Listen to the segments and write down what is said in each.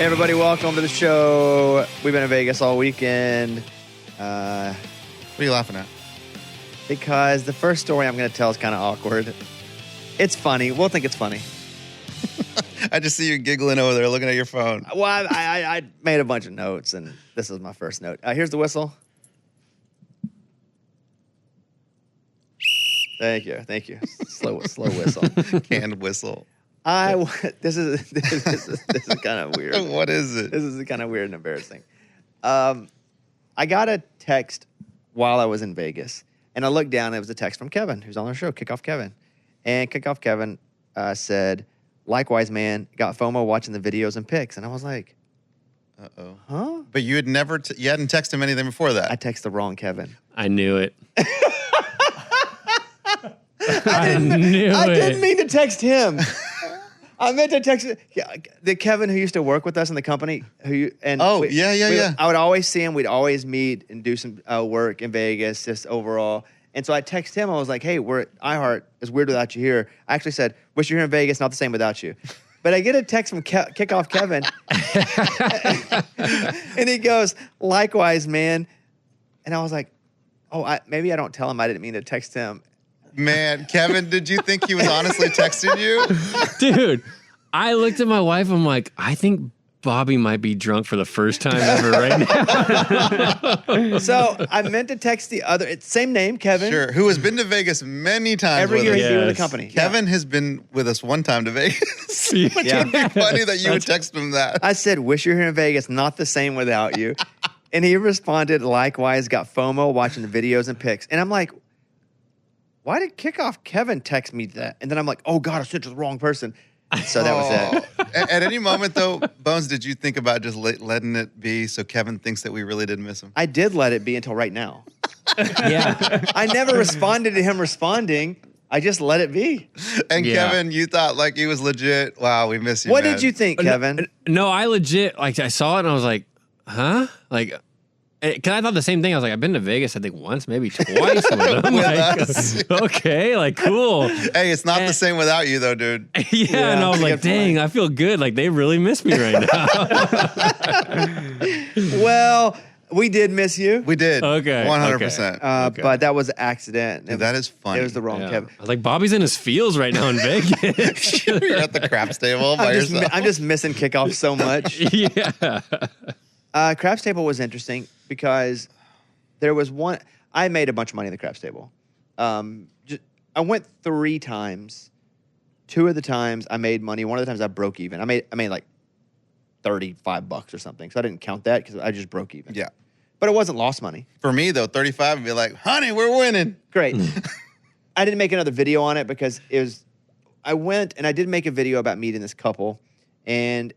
Hey everybody, welcome to the show. We've been in Vegas all weekend. What are you laughing at? Because the first story I'm going to tell is kind of awkward. It's funny. We'll think it's funny. I just see you giggling over there looking at your phone. Well, I made a bunch of notes, and this is my first note. Here's the whistle. Thank you. Slow whistle. Canned whistle. This is kind of weird. What is it? This is kind of weird and embarrassing. I got a text while I was in Vegas, and I looked down, and it was a text from Kevin, who's on our show, Kickoff Kevin. And Kickoff Kevin said, likewise, man, got FOMO watching the videos and pics. And I was like, Uh-oh. huh? But you had you hadn't texted him anything before that. I texted the wrong Kevin. I knew it. I didn't mean to text him. I meant to text the Kevin who used to work with us in the company. Yeah. I would always see him. We'd always meet and do some work in Vegas, just overall. And so I texted him. I was like, hey, we're at iHeart. It's weird without you here. I actually said, wish you're here in Vegas, not the same without you. But I get a text from Kickoff Kevin. And he goes, likewise, man. And I was like, maybe I don't tell him I didn't mean to text him. Man, Kevin, did you think he was honestly texting you? Dude, I looked at my wife. I'm like, I think Bobby might be drunk for the first time ever right now. So I meant to text the other, same name, Kevin. Sure. Who has been to Vegas many times Every with year us. he's been with the company. Kevin has been with us one time to Vegas. Which Yeah. would be funny that you would text him that. I said, wish you're here in Vegas, not the same without you. And he responded, likewise, got FOMO watching the videos and pics. And I'm like, why did Kickoff Kevin text me that? And then I'm like, oh, God, I sent to the wrong person. So that was it. At any moment, though, Bones, did you think about just letting it be so Kevin thinks that we really did miss him? I did let it be until right now. Yeah. I never responded to him responding. I just let it be. And Yeah. Kevin, you thought like he was legit. Wow, we miss you, What man. did you think, Kevin? No, I legit, like, I saw it and I was like, huh? Like, because I thought the same thing. I was like, I've been to Vegas, I think once, maybe twice with them. With like, us. okay, like, cool. Hey, it's not the same without you, though, dude. Yeah, and I was that's a like, good dang, I feel good. Like, they really miss me right now. Well, we did miss you. We did. Okay, 100%. okay. But that was an accident. Dude, that is funny. It was the wrong Yeah. Kevin. I was like, Bobby's in his feels right now in Vegas. You're at the craps table by yourself. I'm just missing Kickoff so much. Yeah. Craps table was interesting because there was one. I made a bunch of money in the craps table. I went 3 times. 2 of the times I made money. One of the times I broke even. I made like $35 or something. So I didn't count that because I just broke even. Yeah. But it wasn't lost money. For me, though, 35 would be like, honey, we're winning. Great. I didn't make another video on it because I went and I did make a video about meeting this couple, and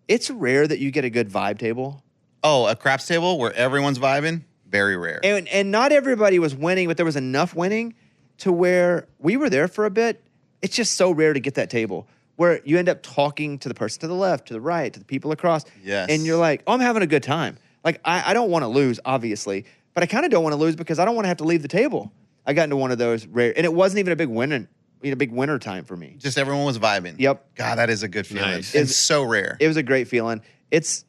it's rare that you get a good vibe table. Oh, a craps table where everyone's vibing? Very rare. And not everybody was winning, but there was enough winning to where we were there for a bit. It's just so rare to get that table where you end up talking to the person to the left, to the right, to the people across. Yes. And you're like, oh, I'm having a good time. Like, I don't want to lose, obviously, but I kind of don't want to lose because I don't want to have to leave the table. I got into one of those rare, and it wasn't even a big winner time for me. Just everyone was vibing. Yep. God, that is a good feeling. Nice. It's so rare. It was a great feeling. It's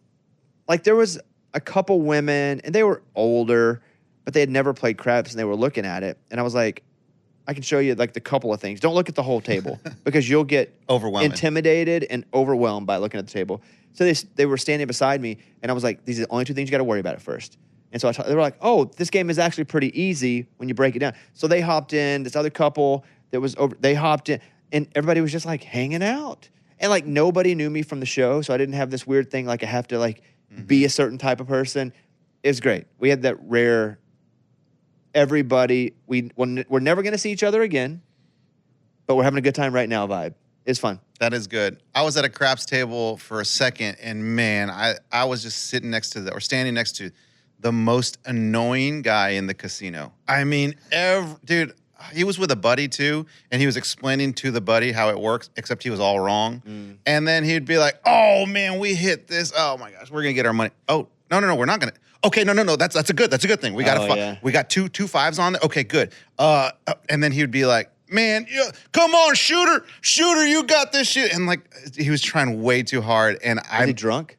like there was a couple women, and they were older, but they had never played craps, and they were looking at it. And I was like, I can show you like the couple of things. Don't look at the whole table because you'll get Overwhelming. intimidated and overwhelmed by looking at the table. So they were standing beside me, and I was like, these are the only 2 things you got to worry about at first. And so they were like, oh, this game is actually pretty easy when you break it down. So they hopped in. This other couple that was over, they hopped in, and everybody was just like hanging out. And like nobody knew me from the show, so I didn't have this weird thing like I have to like be a certain type of person. It was great. We had that rare. Everybody, we're never going to see each other again, but we're having a good time right now vibe. It's fun. That is good. I was at a craps table for a second, and man, I was just standing next to the most annoying guy in the casino. I mean, dude, he was with a buddy too, and he was explaining to the buddy how it works, except he was all wrong. And then he'd be like, oh man, we hit this. Oh my gosh, we're going to get our money. Oh, no, we're not going to. Okay, no, that's a good thing. We got we got two fives on there. Okay, good. And then he would be like, man, come on, shooter, you got this shit. And like, he was trying way too hard. And Was he drunk?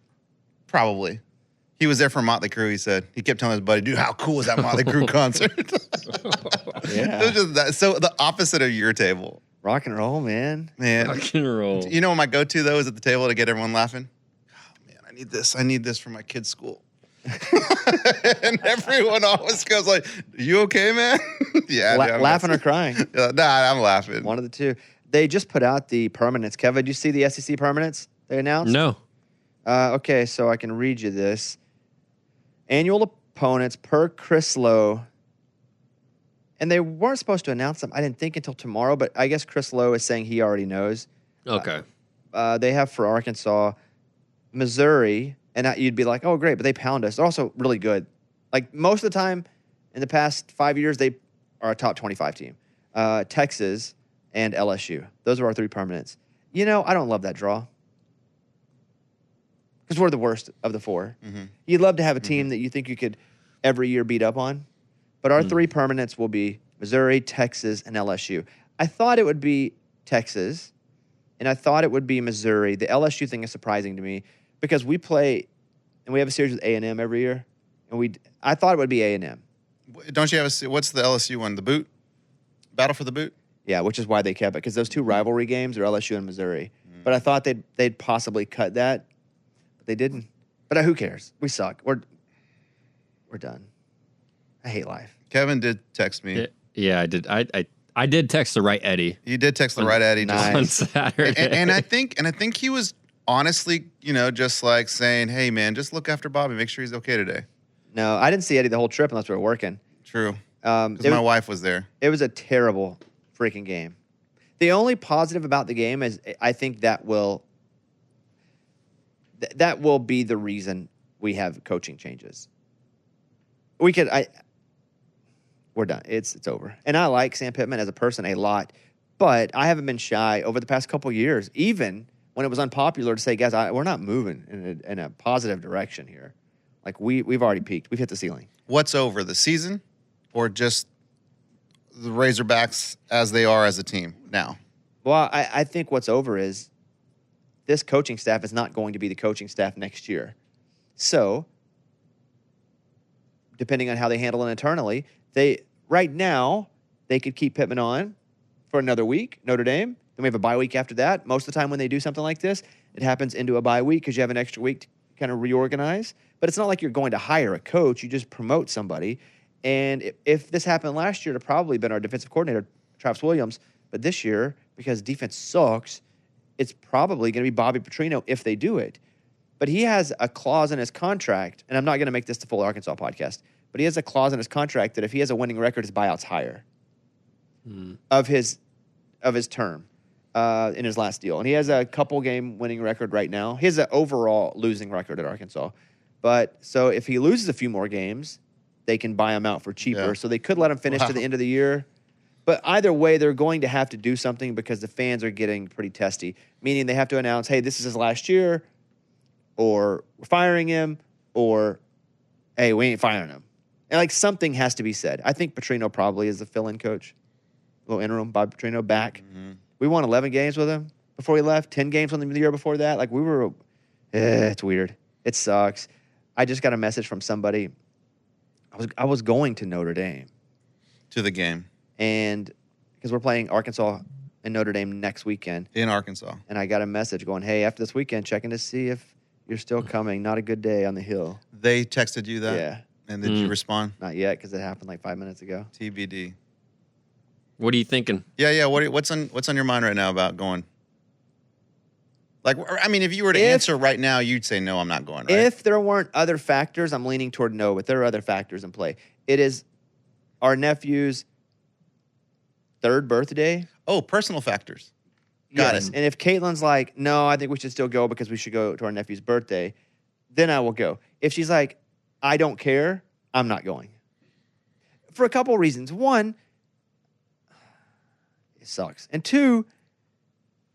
Probably. He was there for Motley Crue, he said. He kept telling his buddy, dude, how cool is that Motley Crue concert? Yeah. It was just that. So the opposite of your table. Rock and roll, man. Man. Rock and roll. You know what my go-to, though, is at the table to get everyone laughing? Oh, man, I need this for my kid's school. And everyone always goes like, you okay, man? Yeah. dude, Laughing or crying? Nah, I'm laughing. One of the two. They just put out the permanents. Kevin, did you see the SEC permanents they announced? No. Okay, so I can read you this. Annual opponents per Chris Lowe. And they weren't supposed to announce them, I didn't think, until tomorrow, but I guess Chris Lowe is saying he already knows. Okay. They have for Arkansas, Missouri, and you'd be like, oh, great, but they pound us. They're also really good. Like, most of the time in the past 5 years, they are a top 25 team. Texas and LSU. Those are our three permanents. You know, I don't love that draw. Because we're the worst of the four. Mm-hmm. You'd love to have a team that you think you could every year beat up on. But our three permanents will be Missouri, Texas, and LSU. I thought it would be Texas, and I thought it would be Missouri. The LSU thing is surprising to me because we play, and we have a series with A&M every year, and I thought it would be A&M. Don't you have what's the LSU one? The boot? Battle for the boot? Yeah, which is why they kept it, because those two rivalry games are LSU and Missouri. But I thought they'd possibly cut that, but they didn't. But who cares? We suck. We're done. I hate life. Kevin did text me. Yeah, I did. I did text the right Eddie. You did text the right Eddie. Nice. On Saturday. And I think he was honestly, just like saying, hey, man, just look after Bobby. Make sure he's okay today. No, I didn't see Eddie the whole trip unless we were working. True. Because my wife was there. It was a terrible freaking game. The only positive about the game is I think that will be the reason we have coaching changes. We're done. It's over. And I like Sam Pittman as a person a lot, but I haven't been shy over the past couple of years, even when it was unpopular to say, guys, we're not moving in a positive direction here. Like we've already peaked. We've hit the ceiling. What's over, the season or just the Razorbacks as they are as a team now? Well, I think what's over is this coaching staff is not going to be the coaching staff next year. So, depending on how they handle it internally, right now they could keep Pittman on for another week, Notre Dame. Then we have a bye week after that. Most of the time when they do something like this, it happens into a bye week because you have an extra week to kind of reorganize. But it's not like you're going to hire a coach. You just promote somebody. And if this happened last year, it would probably been our defensive coordinator, Travis Williams. But this year, because defense sucks, it's probably going to be Bobby Petrino if they do it. But he has a clause in his contract, and I'm not going to make this the full Arkansas podcast, but he has a clause in his contract that if he has a winning record, his buyout's higher of his term in his last deal. And he has a couple game winning record right now. He has an overall losing record at Arkansas. But so if he loses a few more games, they can buy him out for cheaper. Yeah. So they could let him finish to the end of the year. But either way, they're going to have to do something because the fans are getting pretty testy, meaning they have to announce, hey, this is his last year, or we're firing him, or, hey, we ain't firing him. And, like, something has to be said. I think Petrino probably is the fill-in coach. A little interim, Bob Petrino back. Mm-hmm. We won 11 games with him before he left, 10 games with him the year before that. Like, it's weird. It sucks. I just got a message from somebody. I was going to Notre Dame. To the game. And because we're playing Arkansas and Notre Dame next weekend. In Arkansas. And I got a message going, hey, after this weekend, checking to see if you're still coming. Not a good day on the Hill. They texted you that? Yeah. And did you respond? Not yet, because it happened like 5 minutes ago. TBD. What are you thinking? Yeah. What's on your mind right now about going? Like, I mean, if you were to answer right now, you'd say, no, I'm not going, right? If there weren't other factors, I'm leaning toward no, but there are other factors in play. It is our nephew's third birthday. Oh, personal factors. Got it. And if Caitlin's like, no, I think we should still go because we should go to our nephew's birthday, then I will go. If she's like, I don't care, I'm not going. For a couple of reasons. One, it sucks. And two,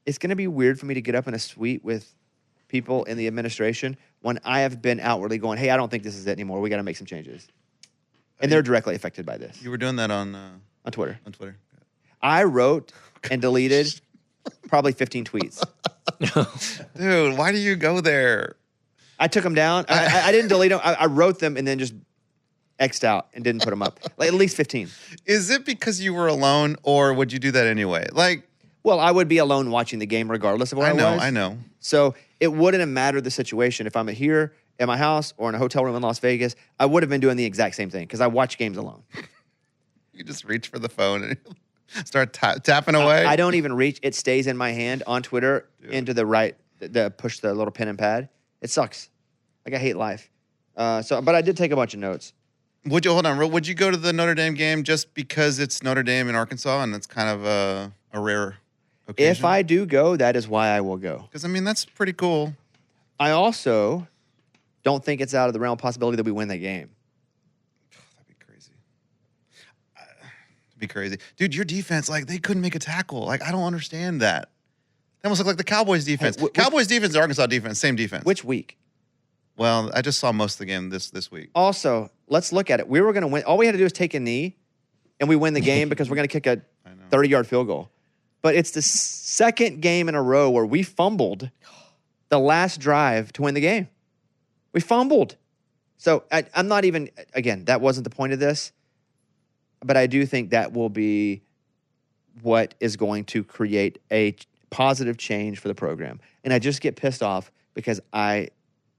it's going to be weird for me to get up in a suite with people in the administration when I have been outwardly going, hey, I don't think this is it anymore. We got to make some changes. And they're directly affected by this. You were doing that on Twitter. On Twitter. I wrote and deleted probably 15 tweets. Dude, why do you go there? I took them down. I didn't delete them. I wrote them and then just X'd out and didn't put them up. Like at least 15. Is it because you were alone, or would you do that anyway? Like, Well, I would be alone watching the game regardless of where I was. I know. So it wouldn't have mattered the situation. If I'm here at my house or in a hotel room in Las Vegas, I would have been doing the exact same thing because I watch games alone. You just reach for the phone and start tapping away. I don't even reach. It stays in my hand on Twitter into the right, push the little pen and pad. It sucks. Like I hate life. But I did take a bunch of notes. Would you go to the Notre Dame game just because it's Notre Dame in Arkansas and it's kind of a rare occasion? If I do go, that is why I will go. Because, I mean, that's pretty cool. I also don't think it's out of the realm of possibility that we win that game. That'd be crazy. That'd be crazy. Dude, your defense, like, they couldn't make a tackle. Like, I don't understand that. They almost look like the Cowboys defense. Hey, Cowboys defense, Arkansas defense, same defense. Which week? Well, I just saw most of the game this week. Also, let's look at it. We were going to win. All we had to do is take a knee, and we win the game because we're going to kick a 30-yard field goal. But it's the second game in a row where we fumbled the last drive to win the game. We fumbled. So I'm not even, again, that wasn't the point of this, but I do think that will be what is going to create a positive change for the program. And I just get pissed off because I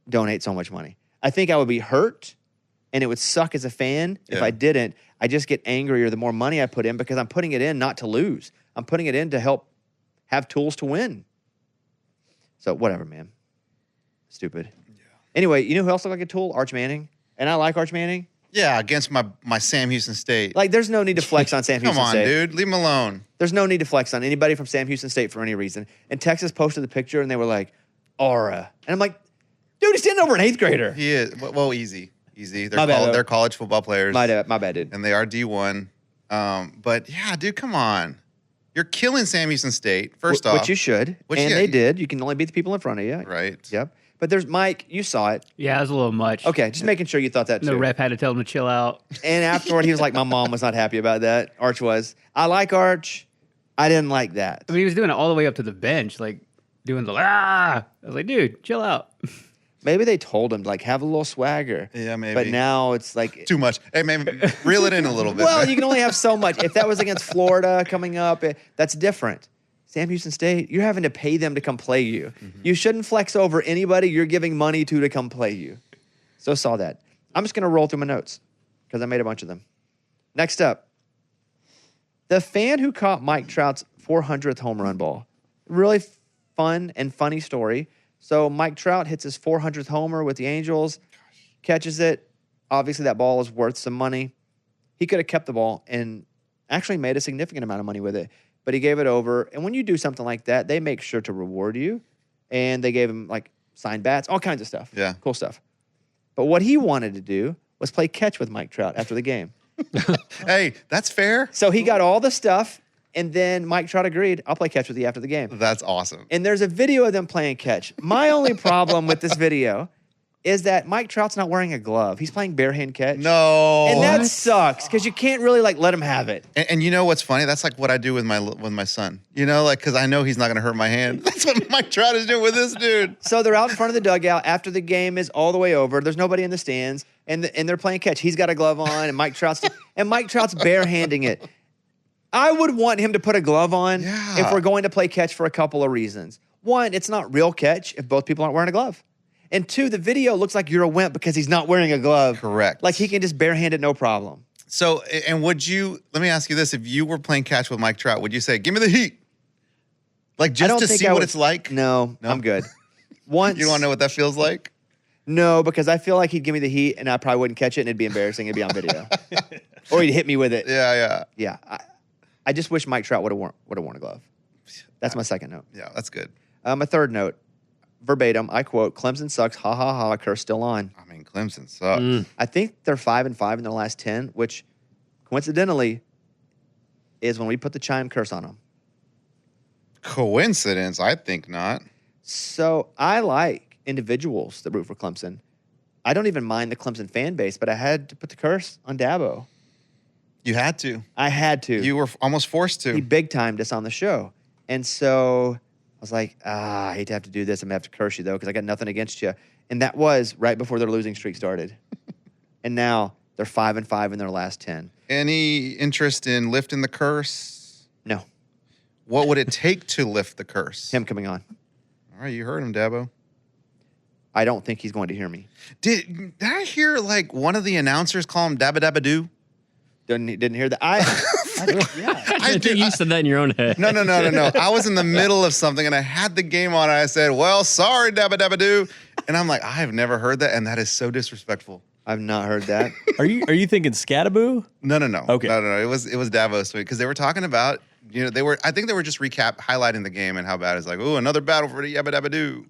donate so much money. I think I would be hurt and it would suck as a fan if I didn't. I just get angrier the more money I put in because I'm putting it in not to lose. I'm putting it in to help have tools to win. So whatever, man. Stupid. Yeah. Anyway, you know who else looked like a tool? Arch Manning. And I like Arch Manning. Yeah, against my Sam Houston State. Like, there's no need to flex on Sam Houston State. Come on, dude. Leave him alone. There's no need to flex on anybody from Sam Houston State for any reason. And Texas posted the picture, and they were like, aura. And I'm like, dude, he's standing over an 8th grader. He is. Well, easy. They're They're college football players. My bad, dude. And they are D1. But, yeah, dude, come on. You're killing Sam Houston State, first off. Which you should. They did. You can only beat the people in front of you. Right. Yep. But there's Mike. You saw it. Yeah, it was a little much. Okay, just making sure you thought that too. The rep had to tell him to chill out. And afterward, he was like, my mom was not happy about that. Arch was. I like Arch. I didn't like that. I mean, he was doing it all the way up to the bench, like doing the I was like, dude, chill out. Maybe they told him to like have a little swagger. Yeah, maybe. But now it's like too much. Hey, man, reel it in a little bit. Well, you can only have so much. If that was against Florida coming up, that's different. Sam Houston State, you're having to pay them to come play you. Mm-hmm. You shouldn't flex over anybody you're giving money to come play you. So saw that. I'm just going to roll through my notes because I made a bunch of them. Next up, the fan who caught Mike Trout's 400th home run ball. Really fun and funny story. So Mike Trout hits his 400th homer with the Angels, catches it. Obviously, that ball is worth some money. He could have kept the ball and actually made a significant amount of money with it. But he gave it over. And when you do something like that, they make sure to reward you. And they gave him like signed bats, all kinds of stuff. Yeah. Cool stuff. But what he wanted to do was play catch with Mike Trout after the game. Hey, that's fair. So he got all the stuff. And then Mike Trout agreed, I'll play catch with you after the game. That's awesome. And there's a video of them playing catch. My only problem with this video is that Mike Trout's not wearing a glove. He's playing bare hand catch. No. And that sucks because you can't really like let him have it. And you know what's funny? That's like what I do with my son. You know, like because I know he's not going to hurt my hand. That's what Mike Trout is doing with this dude. So they're out in front of the dugout after the game is all the way over. There's nobody in the stands, and they're playing catch. He's got a glove on, and Mike Trout's barehanding it. I would want him to put a glove on if we're going to play catch for a couple of reasons. One, it's not real catch if both people aren't wearing a glove. And two, the video looks like you're a wimp because he's not wearing a glove. Correct. Like he can just barehand it, no problem. So, and let me ask you this. If you were playing catch with Mike Trout, would you say, give me the heat? Like just to see what it's like? No, I'm good. Once, you want to know what that feels like? No, because I feel like he'd give me the heat and I probably wouldn't catch it and it'd be embarrassing. It'd be on video. Or he'd hit me with it. Yeah. I just wish Mike Trout would have worn a glove. That's my second note. Yeah, that's good. My third note, verbatim, I quote, Clemson sucks, ha ha ha, curse still on. I mean, Clemson sucks. I think they're 5-5 in their last 10, which coincidentally is when we put the chime curse on them. Coincidence? I think not. So I like individuals that root for Clemson. I don't even mind the Clemson fan base, but I had to put the curse on Dabo. You had to. I had to. You were almost forced to. He big timed us on the show. And so I was like, I hate to have to do this. I'm going to have to curse you, though, because I got nothing against you. And that was right before their losing streak started. And now they're 5-5 in their last 10. Any interest in lifting the curse? No. What would it take to lift the curse? Him coming on. All right, you heard him, Dabo. I don't think he's going to hear me. Did I hear like one of the announcers call him Dabba Dabba Doo? Didn't hear that. I think you said that in your own head. No. I was in the middle of something and I had the game on and I said, well, sorry, Dabba Dabba Doo. And I'm like, I have never heard that. And that is so disrespectful. I've not heard that. Are you thinking Scataboo? No. Okay. No. It was Davos because they were talking about, I think they were just highlighting the game and how bad it's like, oh, another battle for the Yabba Dabba Doo.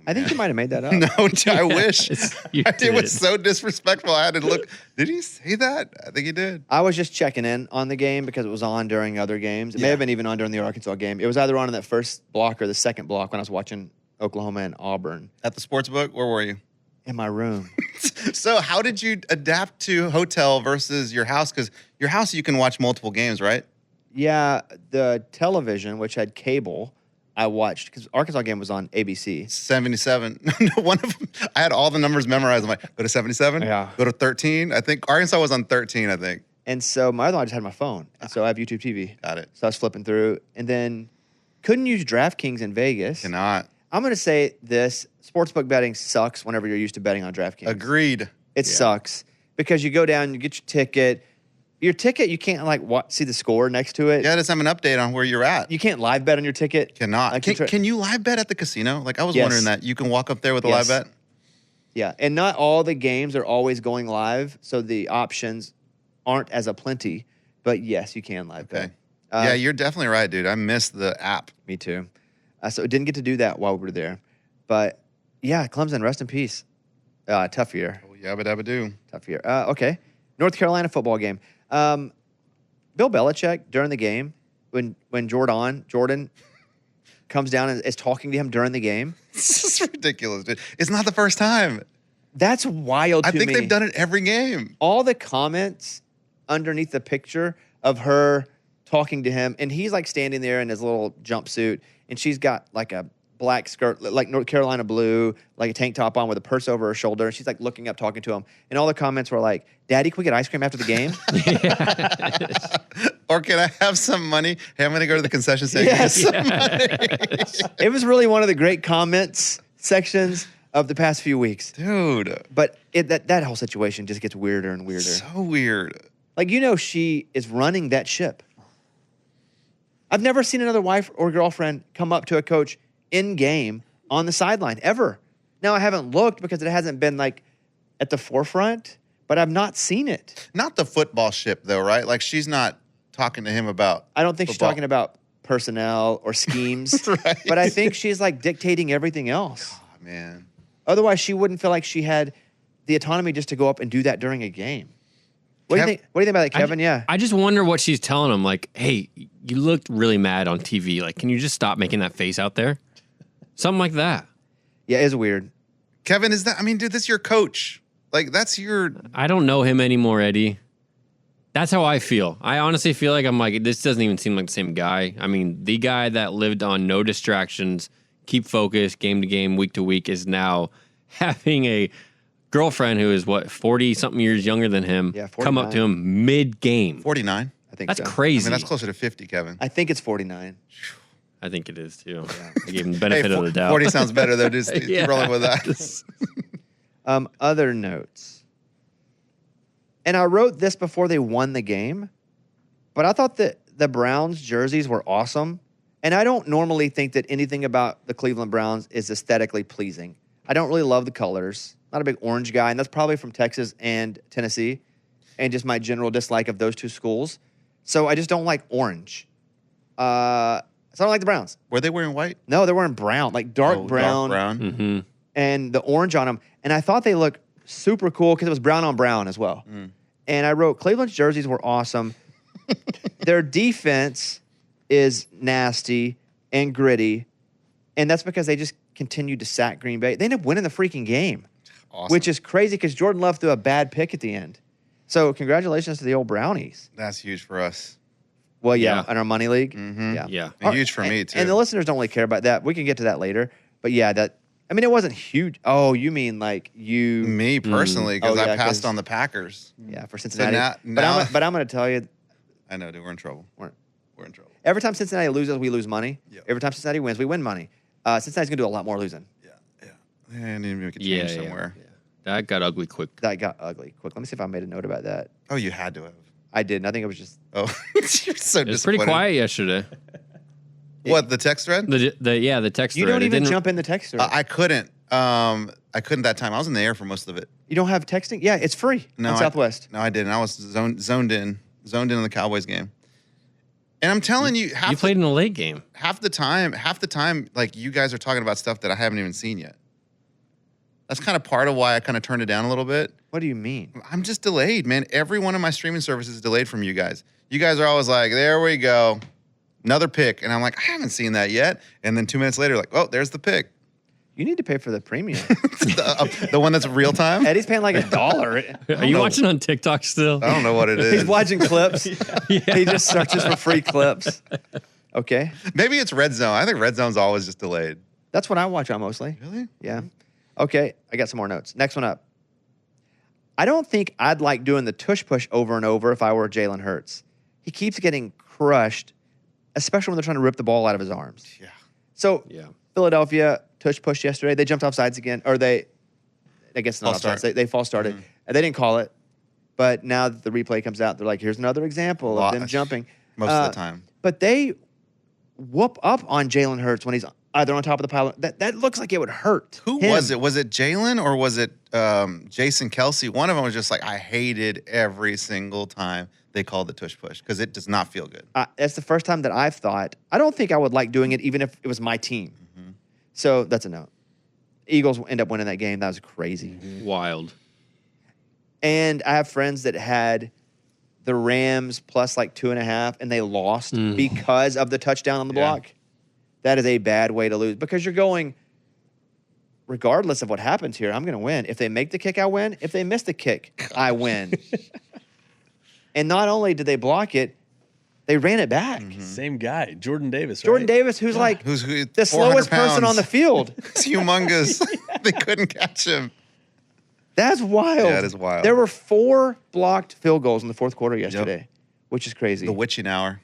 I think you might have made that up. No, I wish. You It did. was so disrespectful. I had to look. Did he say that? I think he did. I was just checking in on the game because it was on during other games. It may have been even on during the Arkansas game. It was either on in that first block or the second block when I was watching Oklahoma and Auburn At the sports book, where were you? in my room. So how did you adapt to hotel versus your house? Because your house, you can watch multiple games, right? Yeah, the television, which had cable, I watched because Arkansas game was on ABC. 77. No, one of them, I had all the numbers memorized. I'm like, go to 77? Yeah. Go to 13? I think Arkansas was on 13, I think. And so my other one, I just had my phone. And so I have YouTube TV. Got it. So I was flipping through and then couldn't use DraftKings in Vegas. Cannot. I'm going to say this. Sportsbook betting sucks whenever you're used to betting on DraftKings. Agreed. It sucks because you go down, you get your ticket. Your ticket, you can't see the score next to it. Yeah, it doesn't have an update on where you're at. You can't live bet on your ticket. Cannot. Like, Can you live bet at the casino? Like I was Yes. wondering that. You can walk up there with a Yes. live bet? Yeah, and not all the games are always going live, so the options aren't as aplenty. But yes, you can live Okay. bet. Yeah, you're definitely right, dude. I missed the app. Me too. So it didn't get to do that while we were there. But yeah, Clemson, rest in peace. Tough year. Oh, yabba dabba do. Tough year. Okay. North Carolina football game. Bill Belichick during the game, when Jordan comes down and is talking to him during the game. This is ridiculous, dude. It's not the first time. That's wild to I think me. they've done it every game. All the comments underneath the picture of her talking to him, and he's like standing there in his little jumpsuit, and she's got like a black skirt, like North Carolina blue, like a tank top on with a purse over her shoulder, and she's like looking up, talking to him. And all the comments were like, "Daddy, can we get ice cream after the game?" Or can I have some money? Hey, I'm going to go to the concession stand. and get some money. It was really one of the great comments sections of the past few weeks. Dude, But that whole situation just gets weirder and weirder. so weird. Like, she is running that ship. I've never seen another wife or girlfriend come up to a coach in game on the sideline ever. Now, I haven't looked because it hasn't been like at the forefront, but I've not seen it. Not the football ship, though, right? Like, she's not talking to him about I don't think she's football. talking about personnel or schemes, Right. but I think she's like dictating everything else. Oh, man. Otherwise, she wouldn't feel like she had the autonomy just to go up and do that during a game. What do you think? What do you think about that, Kevin? Yeah. I just wonder what she's telling him. Like, hey, you looked really mad on TV. Like, can you just stop making that face out there? Something like that. Yeah, it's weird. Kevin, dude, this is your coach. Like, that's your... I don't know him anymore, Eddie. That's how I feel. I honestly feel like I'm like, this doesn't even seem like the same guy. I mean, the guy that lived on no distractions, keep focused, game to game, week to week, is now having a girlfriend who is, 40-something years younger than him, Yeah, come up to 49. him mid-game. 49. I think That's so. crazy. That's closer to 50, Kevin. I think it's 49. I think it is, too. I gave him the benefit of the doubt. 40 sounds better, though. Just Yeah. keep rolling with that. Other notes. And I wrote this before they won the game, but I thought that the Browns jerseys were awesome. And I don't normally think that anything about the Cleveland Browns is aesthetically pleasing. I don't really love the colors. Not a big orange guy, and that's probably from Texas and Tennessee, and just my general dislike of those two schools. So I just don't like orange. So I don't like the Browns. Were they wearing white? No, they're wearing brown, like dark brown. Dark brown. Mm-hmm. And the orange on them. And I thought they looked super cool because it was brown on brown as well. And I wrote, Cleveland's jerseys were awesome. Their defense is nasty and gritty. And that's because they just continued to sack Green Bay. They ended up winning the freaking game, Awesome. which is crazy because Jordan Love threw a bad pick at the end. So congratulations to the old Brownies. That's huge for us. Well, yeah, Yeah. in our money league. Mhm. Yeah. And huge for me, too. And the listeners don't really care about that. We can get to that later. But yeah, it wasn't huge. Oh, you mean like you? Me personally, because Oh, yeah, I passed 'cause- on the Packers. Yeah, for Cincinnati. now- but I'm going to tell you, I know, dude. We're in trouble. We're- We're in trouble. every time Cincinnati loses, we lose money. Yep. Every time Cincinnati wins, we win money. Cincinnati's going to do a lot more losing. Yeah. And need to make a Yeah, change yeah, somewhere. yeah. That got ugly quick. That got ugly quick. Let me see if I made a note about that. Oh, you had to have. I didn't. I think it was just Oh, you're so It was pretty disappointed. quiet yesterday. What, the text thread? The text you thread. don't It even didn't- jump in the text thread. I couldn't. I couldn't that time. I was in the air for most of it. You don't have texting? Yeah, it's free No, on Southwest. No, I didn't. I was zoned in on the Cowboys game. And I'm telling you, You played in a late game. half the time, like you guys are talking about stuff that I haven't even seen yet. That's kind of part of why I kind of turned it down a little bit. What do you mean? I'm just delayed, man. Every one of my streaming services is delayed from you guys. You guys are always like, there we go. Another pick. And I'm like, I haven't seen that yet. And then 2 minutes later, like, oh, there's the pick. You need to pay for the premium. the one that's real time? Eddie's paying like $1. Are you watching on TikTok still? I don't know what it is. He's watching clips. He just searches for free clips. Okay. Maybe it's Red Zone. I think Red Zone's always just delayed. That's what I watch on mostly. Really? Yeah. Okay. I got some more notes. Next one up. I don't think I'd like doing the tush push over and over if I were Jalen Hurts. He keeps getting crushed, especially when they're trying to rip the ball out of his arms. Yeah. So Yeah. Philadelphia tush push yesterday. They jumped off sides again, or I guess not False off sides. start. They false started. And they didn't call it. But now that the replay comes out, they're like, here's another example of them jumping. Most of the time. But they whoop up on Jalen Hurts when he's either on top of the pile. That looks like it would hurt. Who him. was it? Was it Jalen or was it Jason Kelsey? One of them was just like, I hated every single time they called the tush push because it does not feel good. That's the first time that I've thought, I don't think I would like doing it even if it was my team. So that's a no. Eagles end up winning that game. That was crazy. Wild. And I have friends that had the Rams plus like 2.5 and they lost because of the touchdown on the Yeah. block. That is a bad way to lose because you're going, regardless of what happens here, I'm going to win. If they make the kick, I win. If they miss the kick, I win. And not only did they block it, they ran it back. Same guy, Jordan Davis. Jordan right? Davis, who's like Who's the slowest person on the field. It's humongous. They couldn't catch him. That's wild. Yeah, it is wild. There were 4 blocked field goals in the fourth quarter yesterday, which is crazy. The witching hour.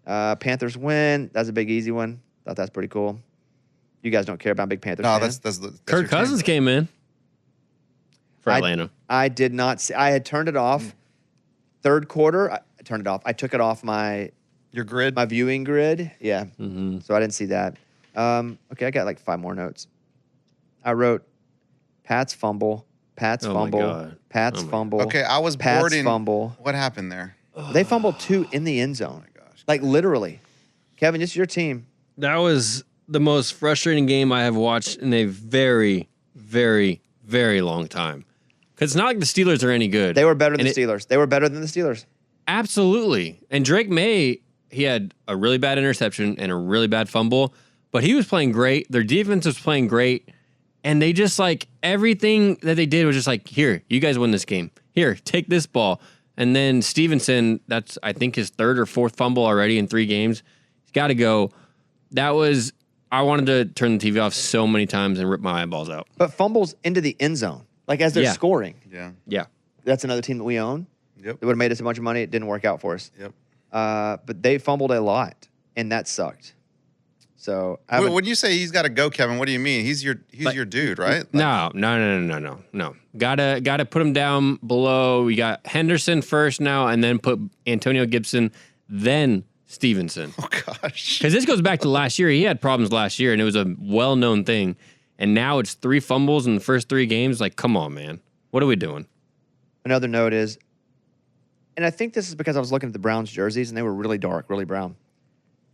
Panthers win. That's a big, easy one. Thought that's pretty cool. You guys don't care about big Panthers. No, fan. that's your Kirk team. Cousins came in for I- Atlanta. I did not see. I had turned it off. Third quarter, I turned it off. I took it off my Your grid. viewing grid. Yeah. Mm-hmm. So I didn't see that. Okay, I got like 5 more notes. I wrote Pat's fumble, Pat's Oh my fumble, God. Pat's Oh my fumble. Okay, I was Pat's bored in. fumble. What happened there? They fumbled 2 in the end zone. Oh my gosh. Like literally. Kevin, this is your team. That was the most frustrating game I have watched in a very, very, very long time. Because it's not like the Steelers are any good. They were better than And the Steelers. They were better than the Steelers. Absolutely. And Drake May, he had a really bad interception and a really bad fumble, but he was playing great. Their defense was playing great. And they just like everything that they did was just like, here, you guys win this game. Here, take this ball. And then Stevenson, that's I think his 3rd or 4th fumble already in 3 games. He's got to go. That was, I wanted to turn the TV off so many times and rip my eyeballs out. But fumbles into the end zone. Like as they're Yeah. scoring. Yeah. Yeah. That's another team that we own. Yep. It would have made us a bunch of money. It didn't work out for us. Yep. But they fumbled a lot, and that sucked. So When you say he's got to go, Kevin, what do you mean? He's your dude, right? Like, No. Gotta put him down below. We got Henderson first now, and then put Antonio Gibson, then Stevenson. Oh gosh. Because this goes back to last year. He had problems last year, and it was a well-known thing. And now it's 3 fumbles in the first 3 games. Like, come on, man. What are we doing? another note is, and I think this is because I was looking at the Browns jerseys, and they were really dark, really brown.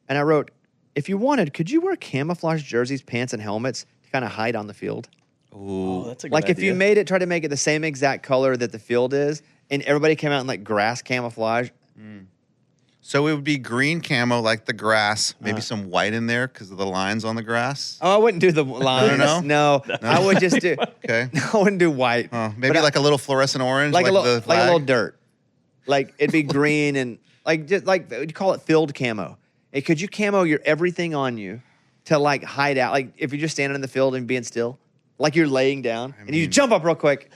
And I wrote, if you wanted, could you wear camouflage jerseys, pants, and helmets to kind of hide on the field? Oh, that's a good Like if you idea. try to make it the same exact color that the field is, and everybody came out in like grass camouflage. So it would be green camo like the grass, maybe some white in there because of the lines on the grass. Oh, I wouldn't do the lines. No? No, I would just do. Okay. I wouldn't do white. Maybe But like a little fluorescent orange, like a little the flag. little dirt. Like it'd be green and just like you call it field camo. Hey, could you camo your everything on you to like hide out? Like if you're just standing in the field and being still, like you're laying down and you jump up real quick.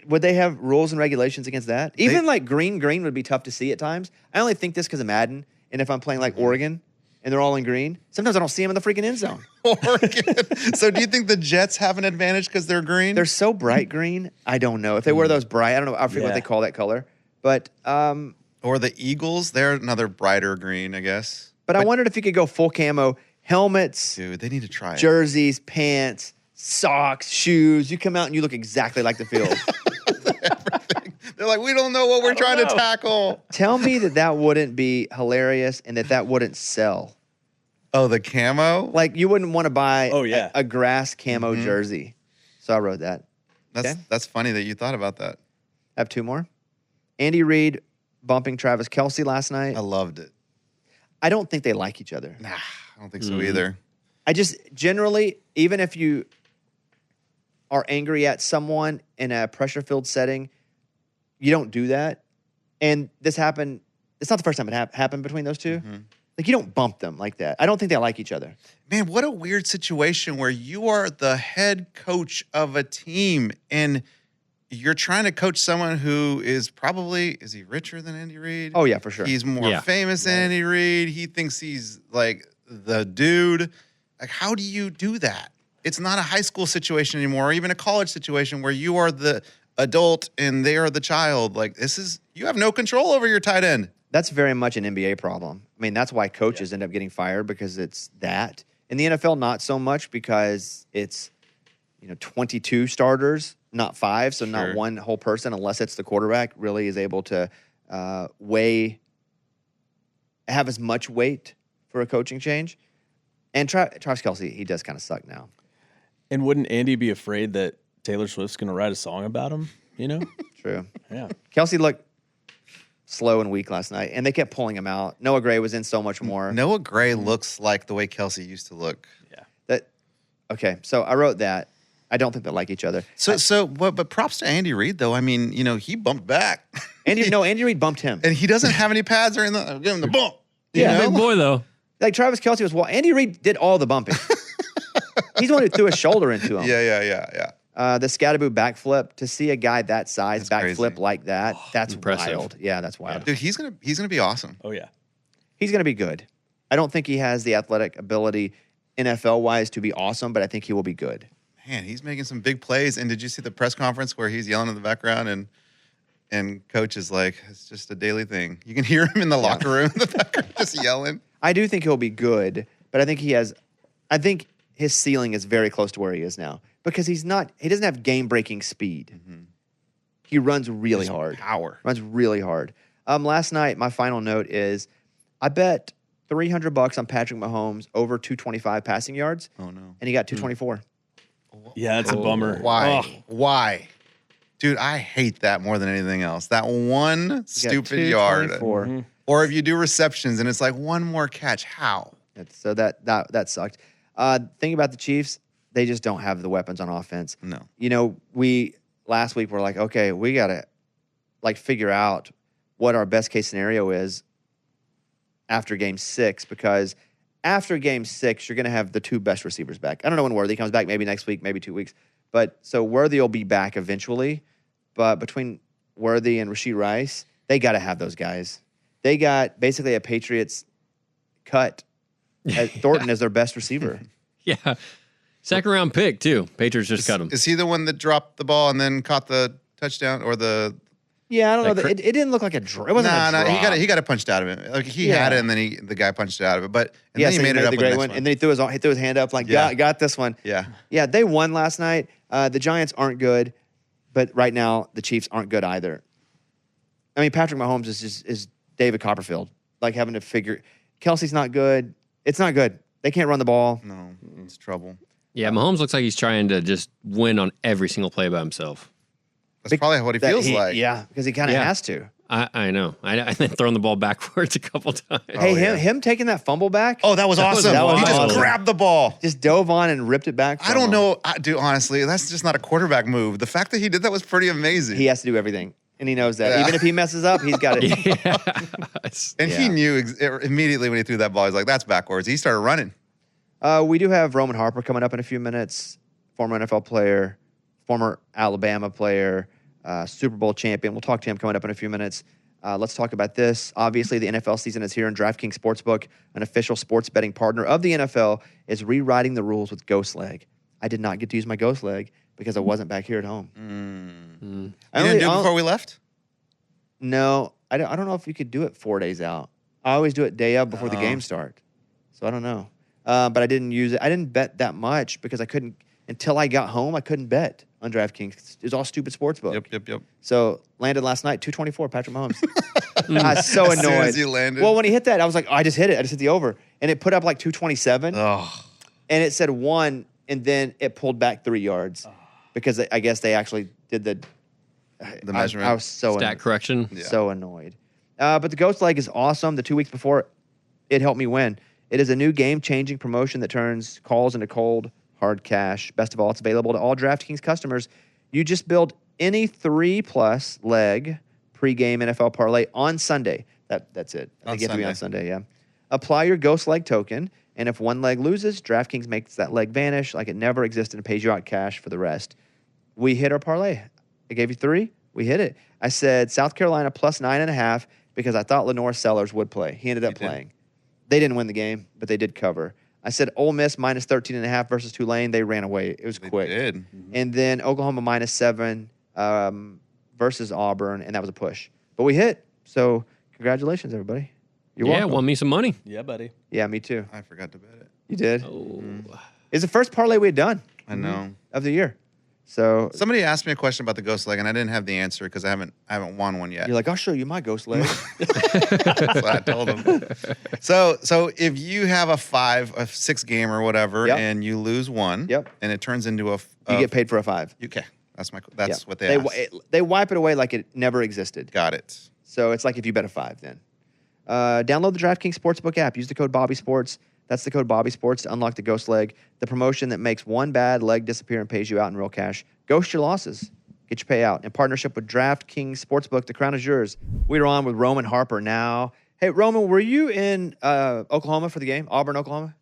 Would they have rules and regulations against that? Even like green would be tough to see at times. I only think this because of Madden. And if I'm playing like Oregon and they're all in green, sometimes I don't see them in the freaking end zone. Oregon. So do you think the Jets have an advantage because they're green? They're so bright green. I don't know. If they wear those bright, I don't know. I forget what they call that color. But or the Eagles, they're another brighter green, I guess. But I wondered if you could go full camo, helmets, Dude, they need to try it. jerseys, pants, socks, shoes. You come out and you look exactly like the field. They're like, we don't know what we're trying to tackle. Tell me that wouldn't be hilarious and that wouldn't sell. Oh, the camo? Like you wouldn't want to buy a grass camo Mm-hmm. jersey. So I wrote that. That's funny that you thought about that. I have two more. Andy Reid bumping Travis Kelce last night. I loved it. I don't think they like each other. Nah, I don't think so either. I just generally, even if you are angry at someone in a pressure-filled setting, you don't do that. And this happened. It's not the first time it happened between those two. Like, you don't bump them like that. I don't think they like each other. Man, what a weird situation where you are the head coach of a team and you're trying to coach someone who is he richer than Andy Reid? Oh, yeah, for sure. He's more famous than Andy Reid. He thinks he's like the dude. Like, how do you do that? It's not a high school situation anymore, or even a college situation where you are the adult and they are the child. Like, you have no control over your tight end. That's very much an NBA problem. I mean, that's why coaches end up getting fired, because it's that. In the NFL, not so much, because it's 22 starters, not 5, so not one whole person, unless it's the quarterback, really is able to have as much weight for a coaching change. And Travis Kelce, he does kind of suck now. And wouldn't Andy be afraid that Taylor Swift's going to write a song about him? True. Yeah. Kelce looked slow and weak last night, and they kept pulling him out. Noah Gray was in so much more. Noah Gray looks like the way Kelce used to look. Yeah. Okay, so I wrote that. I don't think they like each other. But props to Andy Reid, though. I mean, he bumped back. Andy Reid bumped him. And he doesn't have any pads or anything. Give him the bump. Big boy though. Like Travis Kelce was, Andy Reid did all the bumping. He's the one who threw his shoulder into him. Yeah. The Scatterboo backflip, to see a guy that size backflip crazy. like that, that's impressive. wild. Yeah, that's wild. Dude, he's gonna be awesome. Oh, yeah. He's going to be good. I don't think he has the athletic ability NFL-wise to be awesome, but I think he will be good. Man, he's making some big plays. And did you see the press conference where he's yelling in the background and coach is like, it's just a daily thing. You can hear him in the locker room in the background just yelling. I do think he'll be good, but I think his ceiling is very close to where he is now, because he doesn't have game-breaking speed. He runs really hard. Power. Runs really hard. Last night, my final note is I bet $300 on Patrick Mahomes over 225 passing yards. Oh, no. And he got 224. Yeah, it's a bummer. Why? Oh. Why? Dude, I hate that more than anything else. That one He got stupid yard. 224. Or if you do receptions and it's like one more catch, how? So that sucked. Thing about the Chiefs, they just don't have the weapons on offense. No. Last week we're like, okay, we got to figure out what our best case scenario is after game 6, because after game 6, you're going to have the 2 best receivers back. I don't know when Worthy comes back, maybe next week, maybe 2 weeks. But so Worthy will be back eventually. But between Worthy and Rashee Rice, they got to have those guys. They got basically a Patriots cut. Thornton is their best receiver. Yeah. Second round pick too. Patriots just cut him. Is he the one that dropped the ball and then caught the touchdown or the? Yeah, I don't know. Like It didn't look like a draw. It wasn't a No, draw. he got it punched out of it. Like he Yeah. had it, and then the guy punched it out of it. But and Yeah, then so he made it up the with great the next one, one. and then he threw his hand up like, Yeah. got this one. Yeah. Yeah, they won last night. The Giants aren't good, but right now the Chiefs aren't good either. I mean, Patrick Mahomes is David Copperfield, like having to figure. Kelsey's not good. It's not good. They can't run the ball. No, it's trouble. Yeah, Mahomes looks like he's trying to just win on every single play by himself. That's probably what he feels like. Yeah, because he kind of Yeah. has to. I know. I thrown the ball backwards a couple times. Hey, him taking that fumble back. Oh, that was awesome. that was He just awesome. grabbed the ball. Just dove on and ripped it back. I from don't him. know. Dude, honestly, that's just not a quarterback move. The fact that he did that was pretty amazing. He has to do everything. And he knows that. Yeah. Even if he messes up, he's got it. Yes. And he knew immediately when he threw that ball. He's like, "That's backwards." He started running. We do have Roman Harper coming up in a few minutes. Former NFL player, former Alabama player, Super Bowl champion. We'll talk to him coming up in a few minutes. Let's talk about this. Obviously, the NFL season is here, and DraftKings Sportsbook, an official sports betting partner of the NFL, is rewriting the rules with Ghost Leg. I did not get to use my Ghost Leg because I wasn't back here at home. You didn't do it before we left? No, I don't know if you could do it 4 days out. I always do it day of before the game start. So I don't know. But I didn't use it. I didn't bet that much because I couldn't, until I got home, I couldn't bet on DraftKings. It was all stupid sportsbook. Yep. So landed last night, 224, Patrick Mahomes. I was so As soon annoyed. as you landed. Well, when he hit that, I was like, oh, I just hit it. I just hit the over. And it put up like 227. Oh, And it said 1, and then it pulled back 3 yards because I guess they actually did the measurement. I was so Stat correction. so annoyed. But the Ghost Leg is awesome. The 2 weeks before, it helped me win. It is a new game-changing promotion that turns calls into cold, hard cash. Best of all, it's available to all DraftKings customers. You just build any 3+ leg pregame NFL parlay on Sunday. That's it. I think you have to be on Sunday, yeah. Apply your Ghost Leg token, and if one leg loses, DraftKings makes that leg vanish like it never existed and pays you out cash for the rest. We hit our parlay. I gave you 3. We hit it. I said South Carolina plus 9.5 because I thought Lenore Sellers would play. He ended up playing. They didn't win the game, but they did cover. I said Ole Miss minus 13.5 versus Tulane. They ran away. It was quick. They did. And then Oklahoma minus 7 versus Auburn, and that was a push. But we hit. So congratulations, everybody. You're welcome. Won me some money. Yeah, buddy. Yeah, me too. I forgot to bet it. You did. Oh. It's the first parlay we had done I know. of the year. So Somebody asked me a question about the Ghost Leg, and I didn't have the answer because I haven't won one yet. you're like, I'll show you my Ghost Leg. That's what I told him. So if you have a 6 game or whatever, Yep. and you lose one, Yep. and it turns into a, You get paid for a 5. Okay, that's Yeah. what they asked. They wipe it away like it never existed. Got it. So it's like if you bet a 5 then. Download the DraftKings Sportsbook app. Use the code BobbySports. That's the code BobbySports to unlock the Ghost Leg, the promotion that makes one bad leg disappear and pays you out in real cash. Ghost your losses. Get your payout. In partnership with DraftKings Sportsbook, the crown is yours. We're on with Roman Harper now. Hey, Roman, were you in Oklahoma for the game? Auburn, Oklahoma?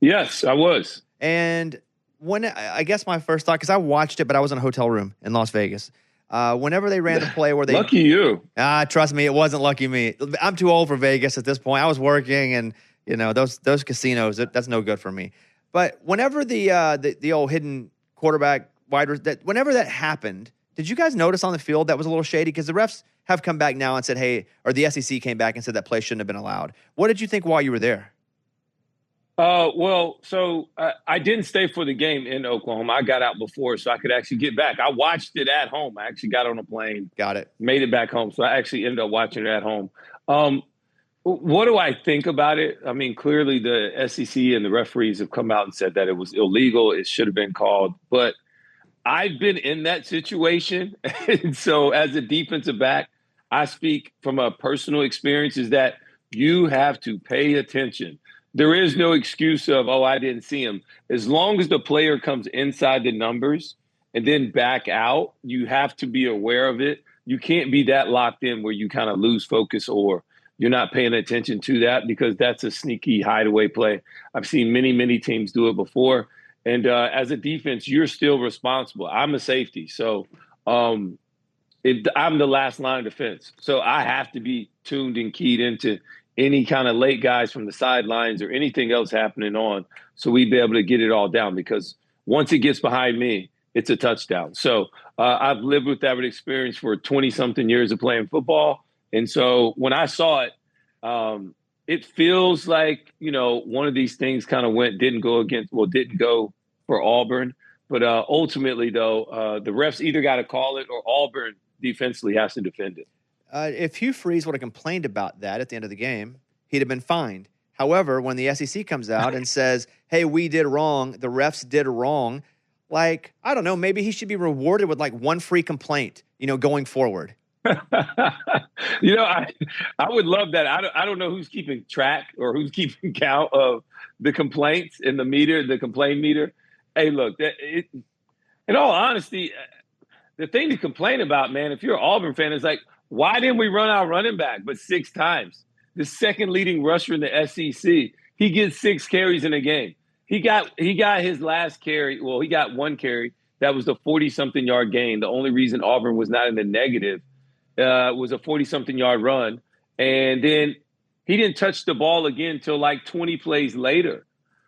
Yes, I was. And I guess my first thought, because I watched it, but I was in a hotel room in Las Vegas. Whenever they ran the play where they Lucky you. trust me, it wasn't lucky me. I'm too old for Vegas at this point. I was working, and those casinos, that's no good for me. But whenever the old hidden quarterback whenever that happened, did you guys notice on the field that was a little shady? Because the refs have come back now and said, hey, or the SEC came back and said that play shouldn't have been allowed. What did you think while you were there? So I didn't stay for the game in Oklahoma. I got out before so I could actually get back. I watched it at home. I actually got on a plane. Got it. Made it back home. So I actually ended up watching it at home. What do I think about it? I mean, clearly the SEC and the referees have come out and said that it was illegal. It should have been called. But I've been in that situation. And so as a defensive back, I speak from a personal experience is that you have to pay attention. There is no excuse of, I didn't see him. As long as the player comes inside the numbers and then back out, you have to be aware of it. You can't be that locked in where you kind of lose focus or you're not paying attention to that because that's a sneaky hideaway play. I've seen many, many teams do it before. And as a defense, you're still responsible. I'm a safety. So I'm the last line of defense. So I have to be tuned and keyed into any kind of late guys from the sidelines or anything else happening on so we'd be able to get it all down because once it gets behind me, it's a touchdown. So I've lived with that experience for 20-something years of playing football. And so when I saw it, it feels like, one of these things kind of didn't go for Auburn. But ultimately, though, the refs either got to call it or Auburn defensively has to defend it. If Hugh Freeze would have complained about that at the end of the game, he'd have been fined. However, when the SEC comes out and says, hey, we did wrong, the refs did wrong, I don't know, maybe he should be rewarded with one free complaint, going forward. I would love that. I don't know who's keeping track or who's keeping count of the complaints in the complaint meter. Hey, look, in all honesty, the thing to complain about, man, if you're an Auburn fan, is like, why didn't we run our running back but 6 times? The second leading rusher in the SEC. He gets 6 carries in a game. He got his last carry. Well, he got 1 carry. That was the 40-something yard gain. The only reason Auburn was not in the negative was a 40-something yard run. And then he didn't touch the ball again until like 20 plays later.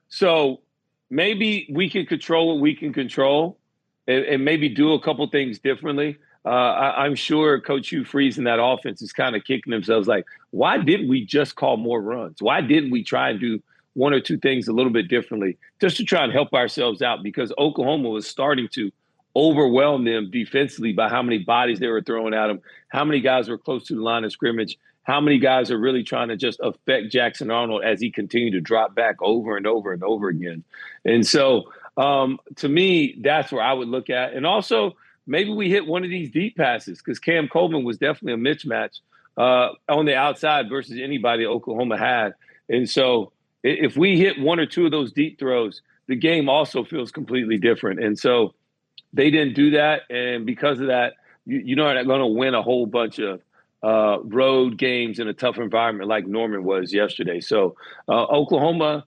So maybe we can control what we can control and maybe do a couple things differently. I'm sure Coach Hugh Freeze and that offense is kind of kicking themselves like, why didn't we just call more runs? Why didn't we try and do 1 or 2 things a little bit differently just to try and help ourselves out? Because Oklahoma was starting to overwhelm them defensively by how many bodies they were throwing at them, how many guys were close to the line of scrimmage, how many guys are really trying to just affect Jackson Arnold as he continued to drop back over and over and over again. And so to me, that's where I would look at. And also, maybe we hit one of these deep passes because Cam Coleman was definitely a mismatch on the outside versus anybody Oklahoma had. And so if we hit 1 or 2 of those deep throws, the game also feels completely different. And so they didn't do that. And because of that, you're not going to win a whole bunch of road games in a tough environment like Norman was yesterday. So Oklahoma,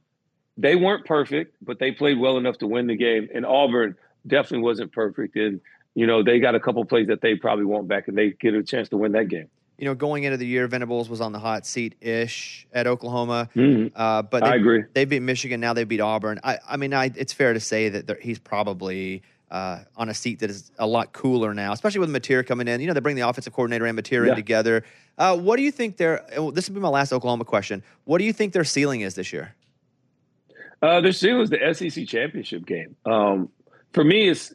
they weren't perfect, but they played well enough to win the game. And Auburn definitely wasn't perfect. And they got a couple plays that they probably want back, and they get a chance to win that game. Going into the year, Venables was on the hot seat-ish at Oklahoma. But I agree. They beat Michigan. Now they beat Auburn. I mean, it's fair to say that he's probably on a seat that is a lot cooler now, especially with Mateer coming in. They bring the offensive coordinator and Mateer in together. What do you think this will be my last Oklahoma question. What do you think their ceiling is this year? Their ceiling is the SEC championship game. For me, it's,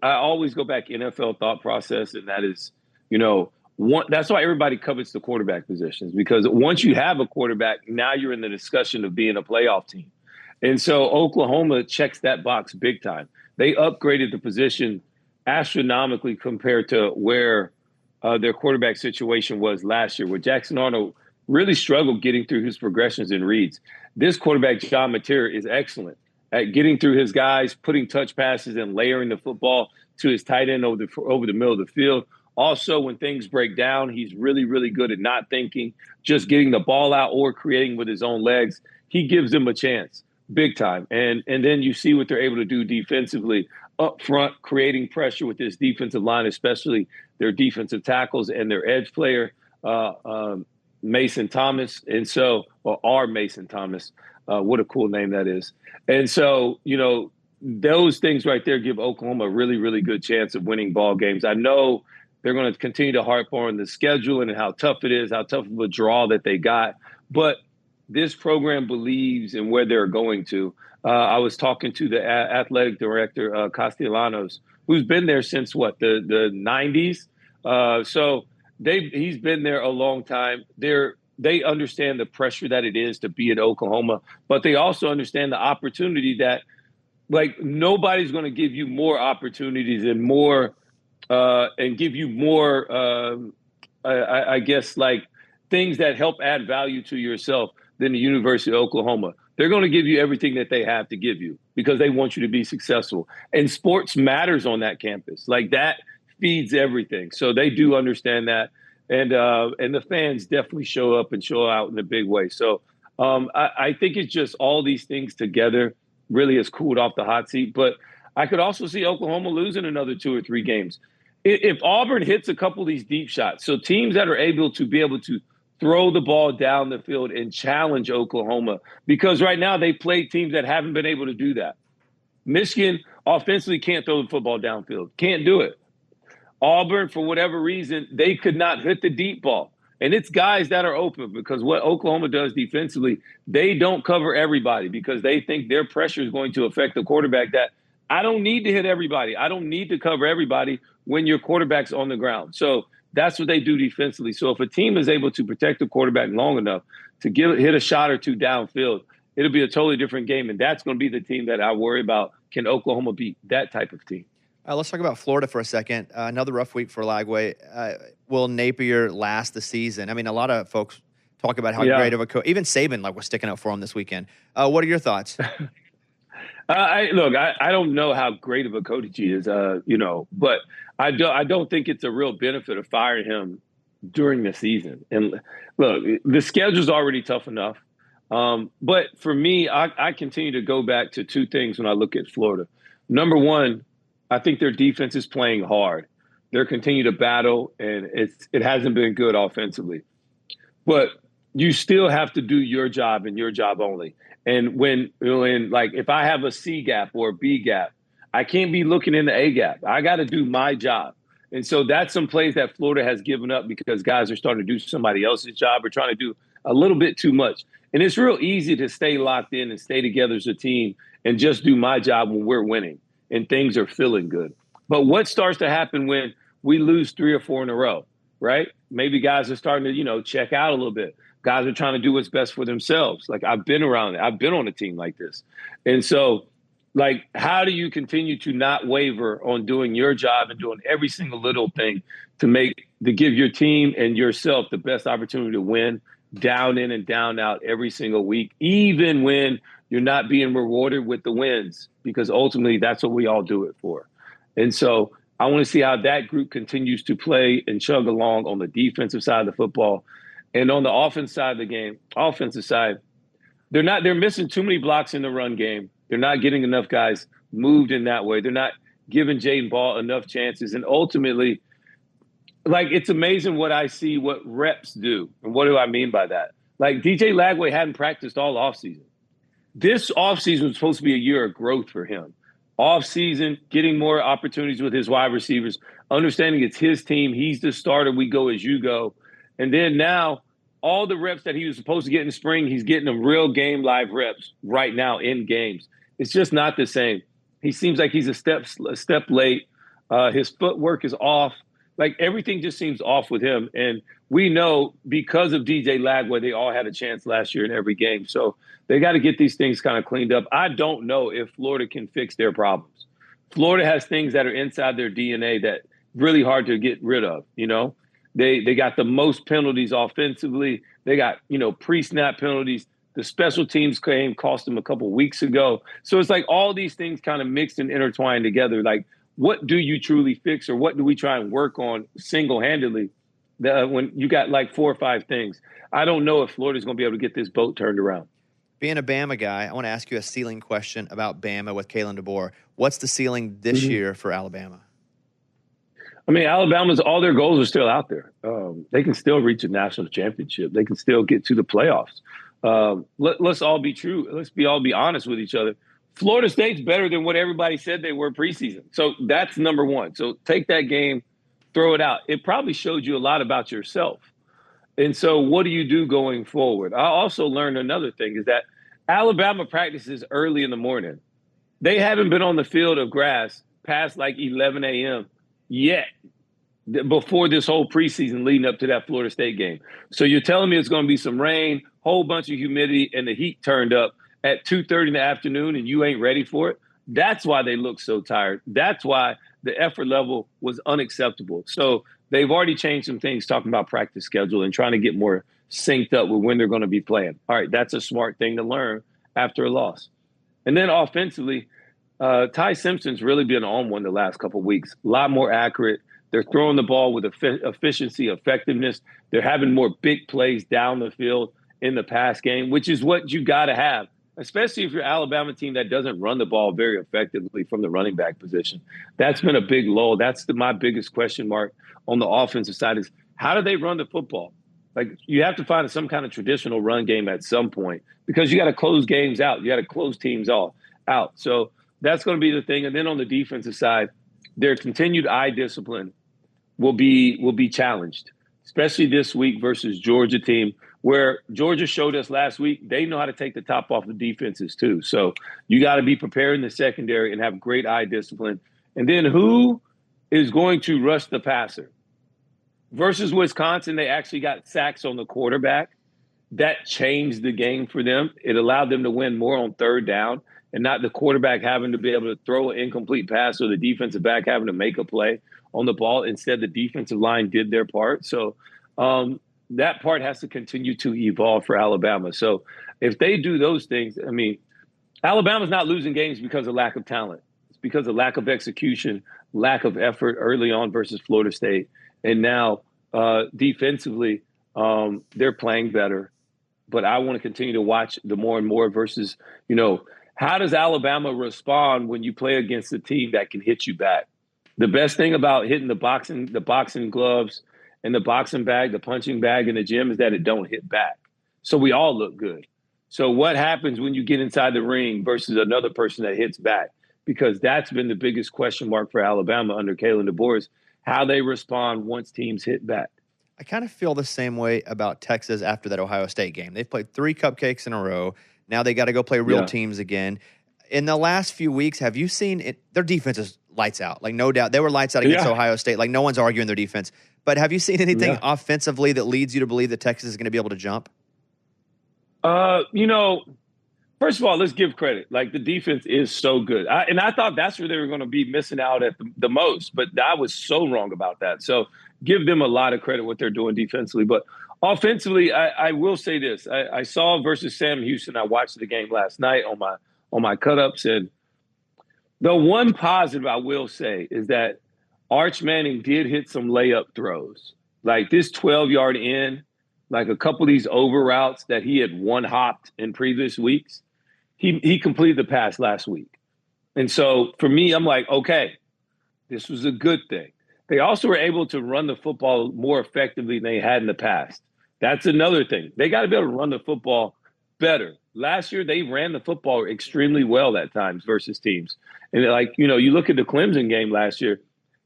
I always go back NFL thought process, and that is, that's why everybody covets the quarterback positions, because once you have a quarterback, now you're in the discussion of being a playoff team. And so Oklahoma checks that box big time. They upgraded the position astronomically compared to where their quarterback situation was last year, where Jackson Arnold really struggled getting through his progressions and reads. This quarterback, John Mateer, is excellent at getting through his guys, putting touch passes and layering the football to his tight end over the middle of the field. Also, when things break down, he's really, really good at not thinking, just getting the ball out or creating with his own legs. He gives them a chance big time. And then you see what they're able to do defensively up front, creating pressure with this defensive line, especially their defensive tackles and their edge player, Mason Thomas. And so, or Mason Thomas. What a cool name that is. And so, those things right there give Oklahoma a really, really good chance of winning ball games. I know they're going to continue to harp on the schedule and how tough it is, how tough of a draw that they got. But this program believes in where they're going to. I was talking to the athletic director, Castellanos, who's been there since the 90s. So he's been there a long time. They understand the pressure that it is to be at Oklahoma, but they also understand the opportunity that, nobody's going to give you more opportunities and more, and give you more, I guess, things that help add value to yourself than the University of Oklahoma. They're going to give you everything that they have to give you because they want you to be successful. And sports matters on that campus. That feeds everything. So they do understand that. And the fans definitely show up and show out in a big way. So I think it's just all these things together really has cooled off the hot seat. But I could also see Oklahoma losing another 2 or 3 games. If Auburn hits a couple of these deep shots, so teams that are able to throw the ball down the field and challenge Oklahoma, because right now they play teams that haven't been able to do that. Michigan offensively can't throw the football downfield, can't do it. Auburn, for whatever reason, they could not hit the deep ball. And it's guys that are open, because what Oklahoma does defensively, they don't cover everybody because they think their pressure is going to affect the quarterback. That I don't need to hit everybody. I don't need to cover everybody when your quarterback's on the ground. So that's what they do defensively. So if a team is able to protect the quarterback long enough to hit a shot or 2 downfield, it'll be a totally different game. And that's going to be the team that I worry about. Can Oklahoma beat that type of team? Let's talk about Florida for a second. Another rough week for Lagway. Will Napier last the season? I mean, a lot of folks talk about how great of a coach. Even Saban was sticking up for him this weekend. What are your thoughts? I don't know how great of a coach he is, but I don't think it's a real benefit of firing him during the season. And look, the schedule's already tough enough. But for me, I continue to go back to two things when I look at Florida. Number one, I think their defense is playing hard. They're continuing to battle, and it hasn't been good offensively. But you still have to do your job and your job only. And when like if I have a C gap or a B gap, I can't be looking in the A gap. I got to do my job. And so that's some plays that Florida has given up because guys are starting to do somebody else's job or trying to do a little bit too much. And it's real easy to stay locked in and stay together as a team and just do my job when we're winning and things are feeling good. But what starts to happen when we lose 3 or 4 in a row, right? Maybe guys are starting to, check out a little bit. Guys are trying to do what's best for themselves. Like I've been around it. I've been on a team like this. And so, like, how do you continue to not waver on doing your job and doing every single little thing to give your team and yourself the best opportunity to win down in and down out every single week, even when you're not being rewarded with the wins, because ultimately that's what we all do it for. And so I want to see how that group continues to play and chug along on the defensive side of the football. And on the offensive side, they're missing too many blocks in the run game. They're not getting enough guys moved in that way. They're not giving Jaden Ball enough chances. And ultimately, like, it's amazing what I see what reps do. And what do I mean by that? Like, DJ Lagway hadn't practiced all offseason. This offseason was supposed to be a year of growth for him. Offseason, getting more opportunities with his wide receivers, understanding it's his team. He's the starter. We go as you go. And then now, all the reps that he was supposed to get in the spring, he's getting them real game live reps right now in games. It's just not the same. He seems like he's a step late. His footwork is off. Like everything just seems off with him. And we know because of DJ Lagway, they all had a chance last year in every game. So they got to get these things kind of cleaned up. I don't know if Florida can fix their problems. Florida has things that are inside their DNA that really hard to get rid of, They got the most penalties offensively. They got, pre-snap penalties. The special teams game cost them a couple weeks ago. So it's like all these things kind of mixed and intertwined together. Like, what do you truly fix or what do we try and work on single-handedly when you got like 4 or 5 things? I don't know if Florida's going to be able to get this boat turned around. Being a Bama guy, I want to ask you a ceiling question about Bama with Kalen DeBoer. What's the ceiling this year for Alabama? I mean, all their goals are still out there. They can still reach a national championship. They can still get to the playoffs. Let's all be true. Let's all be honest with each other. Florida State's better than what everybody said they were preseason. So that's number one. So take that game, throw it out. It probably showed you a lot about yourself. And so what do you do going forward? I also learned another thing is that Alabama practices early in the morning. They haven't been on the field of grass past like 11 a.m. yet before this whole preseason leading up to that Florida State game. So you're telling me it's going to be some rain, whole bunch of humidity, and the heat turned up at 2:30 in the afternoon and you ain't ready for it? That's why they look so tired. That's why the effort level was unacceptable. So they've already changed some things talking about practice schedule and trying to get more synced up with when they're going to be playing. All right, that's a smart thing to learn after a loss. And then offensively, Ty Simpson's really been on one the last couple of weeks. A lot more accurate. They're throwing the ball with efficiency, effectiveness. They're having more big plays down the field in the pass game, which is what you got to have, especially if you're an Alabama team that doesn't run the ball very effectively from the running back position. That's been a big lull. That's my biggest question mark on the offensive side is how do they run the football? Like, you have to find some kind of traditional run game at some point because you got to close games out. You got to close teams out. So that's going to be the thing. And then on the defensive side, their continued eye discipline will be challenged, especially this week versus Georgia team, where Georgia showed us last week they know how to take the top off the defenses too. So you got to be prepared in the secondary and have great eye discipline. And then who is going to rush the passer? Versus Wisconsin, they actually got sacks on the quarterback. That changed the game for them. It allowed them to win more on third down and not the quarterback having to be able to throw an incomplete pass or the defensive back having to make a play on the ball. Instead, the defensive line did their part. So that part has to continue to evolve for Alabama. So if they do those things, I mean, Alabama's not losing games because of lack of talent. It's because of lack of execution, lack of effort early on versus Florida State. And now defensively, they're playing better. But I want to continue to watch the more and more versus, how does Alabama respond when you play against a team that can hit you back? The best thing about hitting the boxing gloves and the boxing bag, the punching bag in the gym is that it don't hit back. So we all look good. So what happens when you get inside the ring versus another person that hits back? Because that's been the biggest question mark for Alabama under Kalen DeBoer is how they respond once teams hit back. I kind of feel the same way about Texas after that Ohio State game. They've played 3 cupcakes in a row. Now they got to go play real teams again. In the last few weeks, have you seen it? Their defense is lights out. Like, no doubt. They were lights out against Ohio State. Like, no one's arguing their defense. But have you seen anything offensively that leads you to believe that Texas is going to be able to jump? First of all, let's give credit. Like, the defense is so good. I thought that's where they were going to be missing out at the most. But I was so wrong about that. So give them a lot of credit what they're doing defensively. But offensively, I will say this. I saw versus Sam Houston. I watched the game last night on my cut-ups. And the one positive I will say is that Arch Manning did hit some layup throws. Like this 12-yard in, like a couple of these over routes that he had one-hopped in previous weeks. He completed the pass last week. And so for me, I'm like, okay, this was a good thing. They also were able to run the football more effectively than they had in the past. That's another thing. They got to be able to run the football better. Last year, they ran the football extremely well at times versus teams. And you look at the Clemson game last year,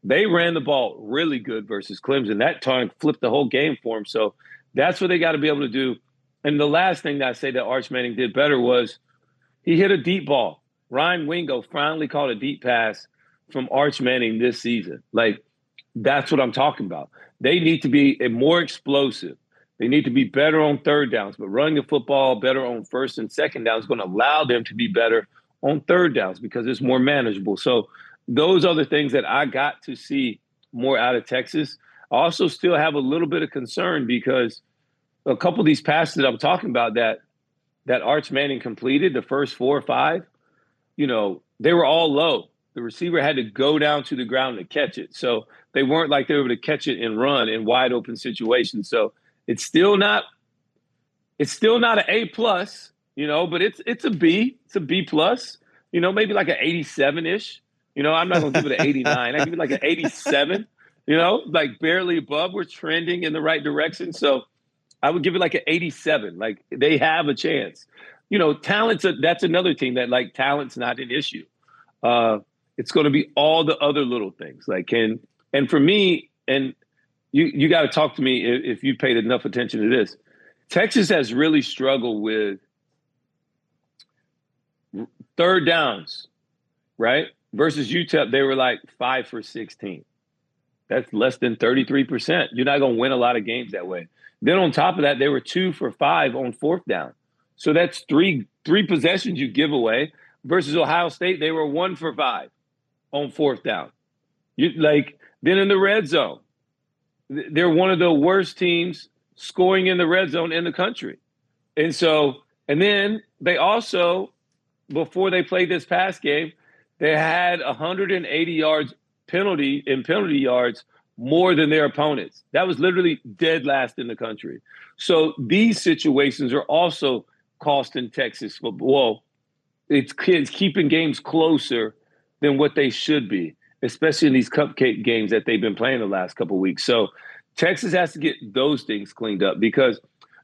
they ran the ball really good versus Clemson. That time flipped the whole game for them. So that's what they got to be able to do. And the last thing that I say that Arch Manning did better was he hit a deep ball. Ryan Wingo finally caught a deep pass from Arch Manning this season. Like, that's what I'm talking about. They need to be more explosive. They need to be better on third downs, but running the football better on first and second downs is going to allow them to be better on third downs because it's more manageable. So those are the things that I got to see more out of Texas. I also still have a little bit of concern because a couple of these passes that I'm talking about that Arch Manning completed, the first 4 or 5, they were all low. The receiver had to go down to the ground to catch it. So they weren't like they were able to catch it and run in wide open situations. So it's still not an A+, but it's a B. It's a B+, maybe like an 87-ish. I'm not going to give it an 89. I give it like an 87, like barely above. We're trending in the right direction. So I would give it like an 87. Like they have a chance. That's another team that like talent's not an issue. It's going to be all the other little things and for me, and you got to talk to me if you paid enough attention to this. Texas has really struggled with third downs, right? Versus UTEP, they were like 5 for 16. That's less than 33%. You're not going to win a lot of games that way. Then on top of that, they were 2 for 5 on fourth down. So that's three possessions you give away. Versus Ohio State, they were 1 for 5 on fourth down. Then in the red zone, they're one of the worst teams scoring in the red zone in the country. And then they also, before they played this past game, they had 180 yards penalty yards more than their opponents. That was literally dead last in the country. So these situations are also costing Texas football. It's keeping games closer than what they should be, especially in these cupcake games that they've been playing the last couple of weeks. So Texas has to get those things cleaned up because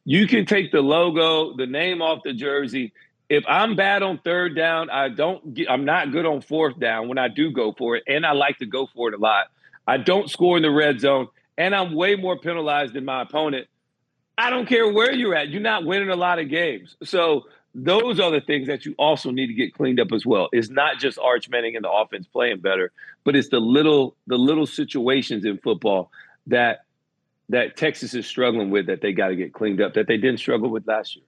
you can take the logo, the name off the jersey. If I'm bad on third down, I'm not good on fourth down when I do go for it, and I like to go for it a lot. I don't score in the red zone, and I'm way more penalized than my opponent. I don't care where you're at. You're not winning a lot of games. So those are the things that you also need to get cleaned up as well. It's not just Arch Manning and the offense playing better, but it's the little situations in football that Texas is struggling with that they got to get cleaned up, that they didn't struggle with last year.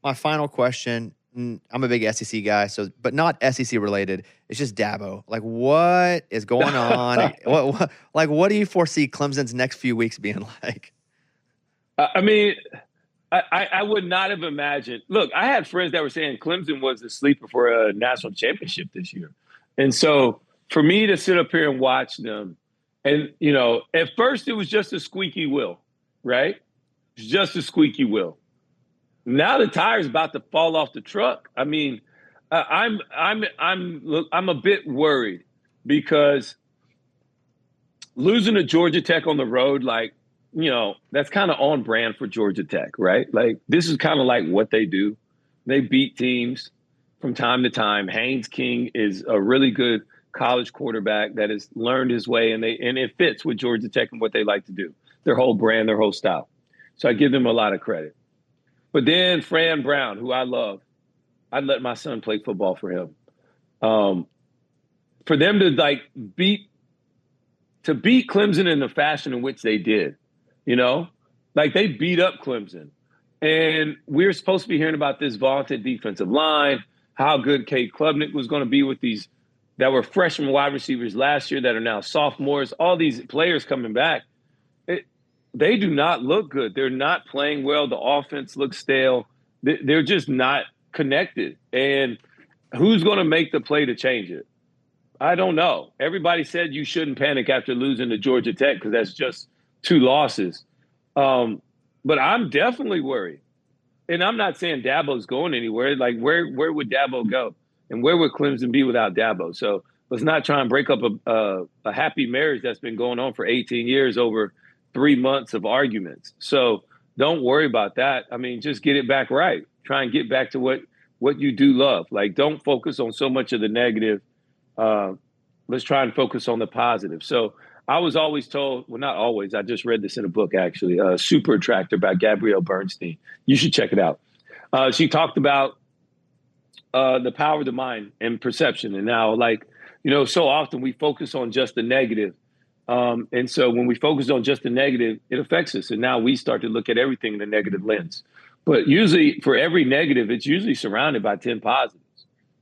My final question, I'm a big SEC guy, but not SEC related. It's just Dabo. Like, what is going on? what do you foresee Clemson's next few weeks being like? I mean, I would not have imagined. Look, I had friends that were saying Clemson was the sleeper for a national championship this year. And so for me to sit up here and watch them, and, at first it was just a squeaky wheel, right? It's just a squeaky wheel. Now the tire's about to fall off the truck. I mean, I'm a bit worried because losing to Georgia Tech on the road, that's kind of on brand for Georgia Tech, right? Like, this is kind of like what they do. They beat teams from time to time. Haynes King is a really good college quarterback that has learned his way, and it fits with Georgia Tech and what they like to do, their whole brand, their whole style. So I give them a lot of credit. But then Fran Brown, who I love, I'd let my son play football for him. For them to beat Clemson in the fashion in which they did, they beat up Clemson. And we're supposed to be hearing about this vaunted defensive line, how good Cade Klubnik was going to be with these that were freshman wide receivers last year that are now sophomores, all these players coming back. They do not look good. They're not playing well. The offense looks stale. They're just not connected. And who's going to make the play to change it? I don't know. Everybody said you shouldn't panic after losing to Georgia Tech because that's just 2 losses. But I'm definitely worried. And I'm not saying Dabo's going anywhere. Like, where would Dabo go? And where would Clemson be without Dabo? So let's not try and break up a happy marriage that's been going on for 18 years over 3 months of arguments. So don't worry about that. I mean, just get it back right. Try and get back to what you do love. Like, don't focus on so much of the negative. Let's try and focus on the positive. So I was always told, well, not always, I just read this in a book, actually, Super Attractor by Gabrielle Bernstein. You should check it out. She talked about the power of the mind and perception. And now, so often we focus on just the negative. And so when we focus on just the negative, it affects us. And now we start to look at everything in a negative lens. But usually for every negative, it's usually surrounded by 10 positives.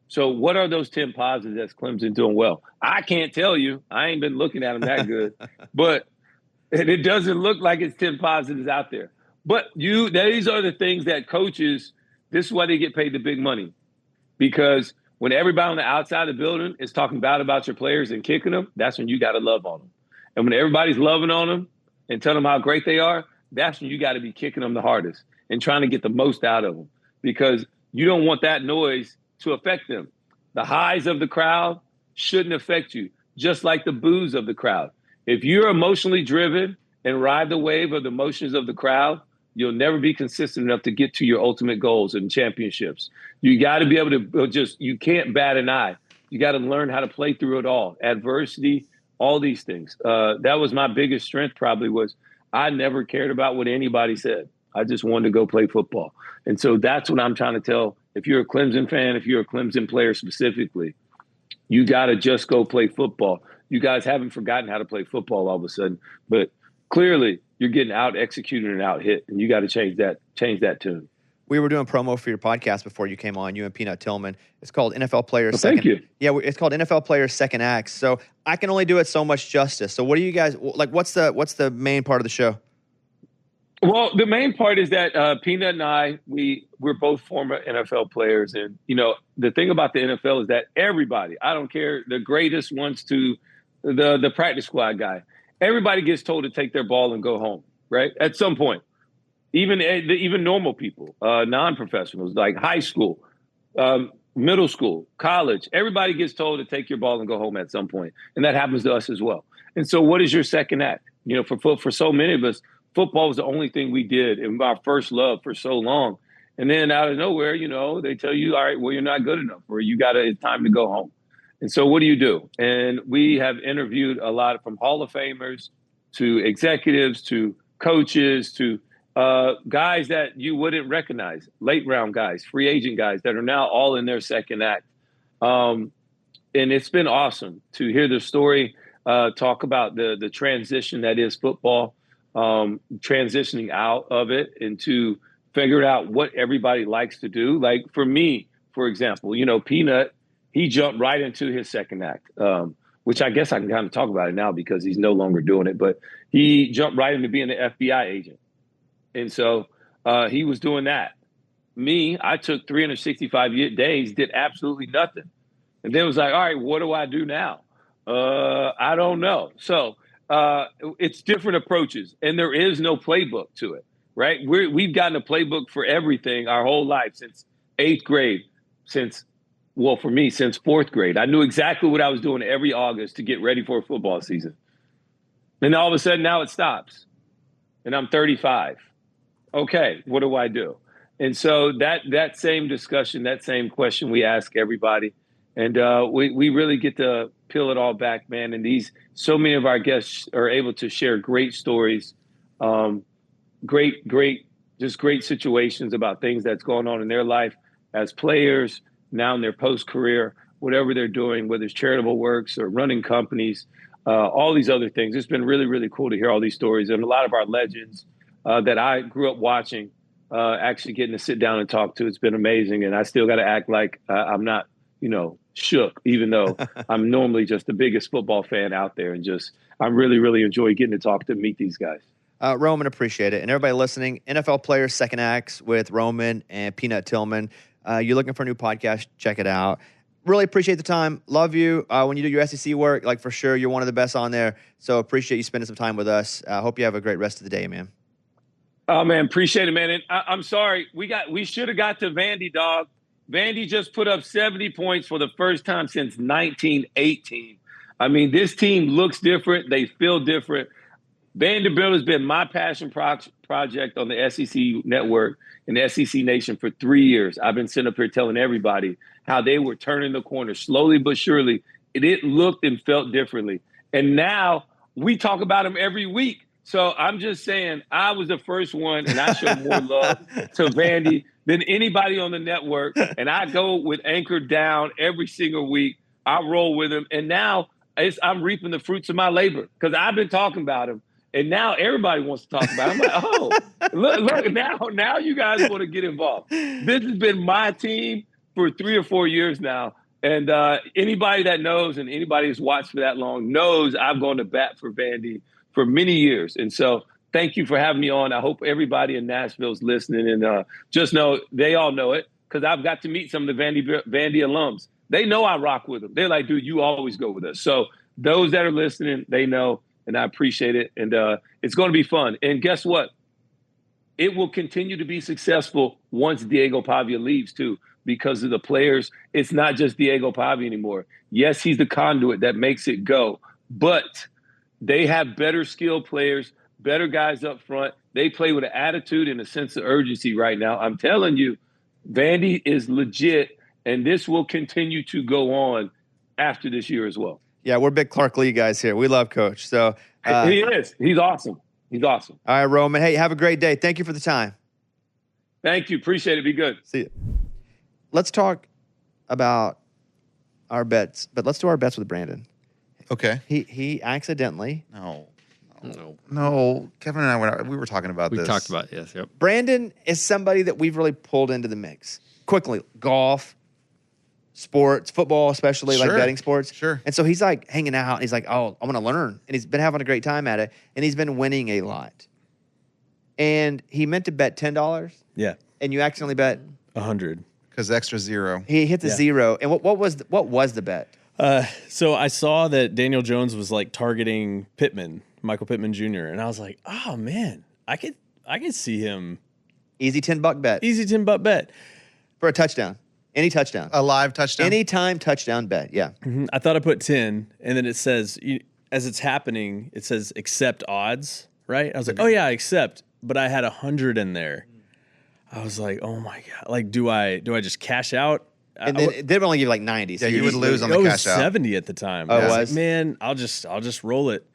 So what are those 10 positives that's Clemson doing well? I can't tell you. I ain't been looking at them that good. But it doesn't look like it's 10 positives out there. But these are the things that coaches, this is why they get paid the big money. Because when everybody on the outside of the building is talking bad about your players and kicking them, that's when you got to love on them. And when everybody's loving on them and telling them how great they are, that's when you got to be kicking them the hardest and trying to get the most out of them, because you don't want that noise to affect them. The highs of the crowd shouldn't affect you, just like the boos of the crowd. If you're emotionally driven and ride the wave of the emotions of the crowd, you'll never be consistent enough to get to your ultimate goals and championships. You got to be able to you can't bat an eye. You got to learn how to play through it all. Adversity, all these things. That was my biggest strength, probably, was I never cared about what anybody said. I just wanted to go play football. And so that's what I'm trying to tell. If you're a Clemson fan, if you're a Clemson player specifically, you got to just go play football. You guys haven't forgotten how to play football all of a sudden, but clearly you're getting out executed and out hit, and you got to change that tune. We were doing promo for your podcast before you came on, you and Peanut Tillman. It's called NFL Players Second. Second. Thank you. Yeah, it's called NFL Players Second Acts. So I can only do it so much justice. So what do you guys like? What's the main part of the show? Well, the main part is that Peanut and I, we're both former NFL players. And, the thing about the NFL is that everybody, I don't care, the greatest ones to the practice squad guy, everybody gets told to take their ball and go home, right? At some point. Even normal people, non-professionals, like high school, middle school, college, everybody gets told to take your ball and go home at some point. And that happens to us as well. And so what is your second act? For so many of us, football was the only thing we did and our first love for so long. And then out of nowhere, they tell you, all right, well, you're not good enough, or it's time to go home. And so what do you do? And we have interviewed a lot from Hall of Famers to executives to coaches to guys that you wouldn't recognize, late round guys, free agent guys that are now all in their second act. And it's been awesome to hear the story, talk about the transition that is football. Transitioning out of it and to figure out what everybody likes to do. Like for me, for example, Peanut, he jumped right into his second act, which I guess I can kind of talk about it now because he's no longer doing it, but he jumped right into being an FBI agent. And so He was doing that. Me, I took 365 days, did absolutely nothing. And then it was like, all right, what do I do now? I don't know. So it's different approaches, and there is no playbook to it, right? We've gotten a playbook for everything our whole life since 8th grade, for me, since 4th grade. I knew exactly what I was doing every August to get ready for a football season. And all of a sudden now it stops, and I'm 35. Okay, what do I do? And so that same discussion, that same question we ask everybody, and we really get to peel it all back, man. And so many of our guests are able to share great stories, great situations about things that's going on in their life as players, now in their post-career, whatever they're doing, whether it's charitable works or running companies, all these other things. It's been really, really cool to hear all these stories. And a lot of our legends that I grew up watching, actually getting to sit down and talk to, it's been amazing. And I still got to act like I'm not, shook, even though I'm normally just the biggest football fan out there. And I'm really, really enjoy getting to talk to meet these guys. Roman, appreciate it. And everybody listening, NFL Players Second Acts with Roman and Peanut Tillman. You're looking for a new podcast, check it out. Really appreciate the time. Love you. When you do your SEC work, for sure, you're one of the best on there. So appreciate you spending some time with us. Hope you have a great rest of the day, man. Oh, man, appreciate it, man. And I'm sorry. We should have got to Vandy, dog. Vandy just put up 70 points for the first time since 1918. I mean, this team looks different. They feel different. Vanderbilt has been my passion project on the SEC network and the SEC Nation for 3 years. I've been sitting up here telling everybody how they were turning the corner slowly but surely. It looked and felt differently. And now we talk about them every week. So I'm just saying I was the first one, and I show more love to Vandy than anybody on the network. And I go with Anchor down every single week. I roll with him. And now I'm reaping the fruits of my labor because I've been talking about him. And now everybody wants to talk about it. I'm like, oh, look, now you guys want to get involved. This has been my team for 3 or 4 years now. And anybody that knows and anybody who's watched for that long knows I've gone to bat for Vandy for many years. And so thank you for having me on. I hope everybody in Nashville is listening. And just know they all know it because I've got to meet some of the Vandy alums. They know I rock with them. They're like, dude, you always go with us. So those that are listening, they know. And I appreciate it. And it's going to be fun. And guess what? It will continue to be successful once Diego Pavia leaves, too, because of the players. It's not just Diego Pavia anymore. Yes, he's the conduit that makes it go. But they have better skilled players, better guys up front. They play with an attitude and a sense of urgency right now. I'm telling you, Vandy is legit, and this will continue to go on after this year as well. Yeah, we're big Clark Lee guys here. We love Coach. So he is. He's awesome. He's awesome. All right, Roman. Hey, have a great day. Thank you for the time. Thank you. Appreciate it. Be good. See you. Let's talk about our bets, but let's do our bets with Brandon. Okay. He accidentally. No. Kevin and I we were talking about this. We talked about yes. Yep. Brandon is somebody that we've really pulled into the mix quickly. Golf, sports, football, especially like betting sports. Sure. And so he's like hanging out. And he's like, oh, I want to learn. And he's been having a great time at it. And he's been winning a lot. And he meant to bet $10. Yeah. And you accidentally bet 100. Because extra zero. He hit the zero. And what was the bet? So I saw that Daniel Jones was like targeting Michael Pittman Jr. And I was like, oh man, I could see him. Easy $10 bet. Easy $10 bet. For a touchdown. Any touchdown. A live touchdown? Anytime touchdown bet, yeah. Mm-hmm. I thought I put 10, and then it says, as it's happening, it says accept odds, right? I was like, oh yeah, I accept. But I had 100 in there. I was like, oh my God. Like, do I just cash out? And then they would only give like 90. So yeah, you would lose on the cash cash out. It was 70 at the time. Oh, I it was was? like, man, I'll just roll it.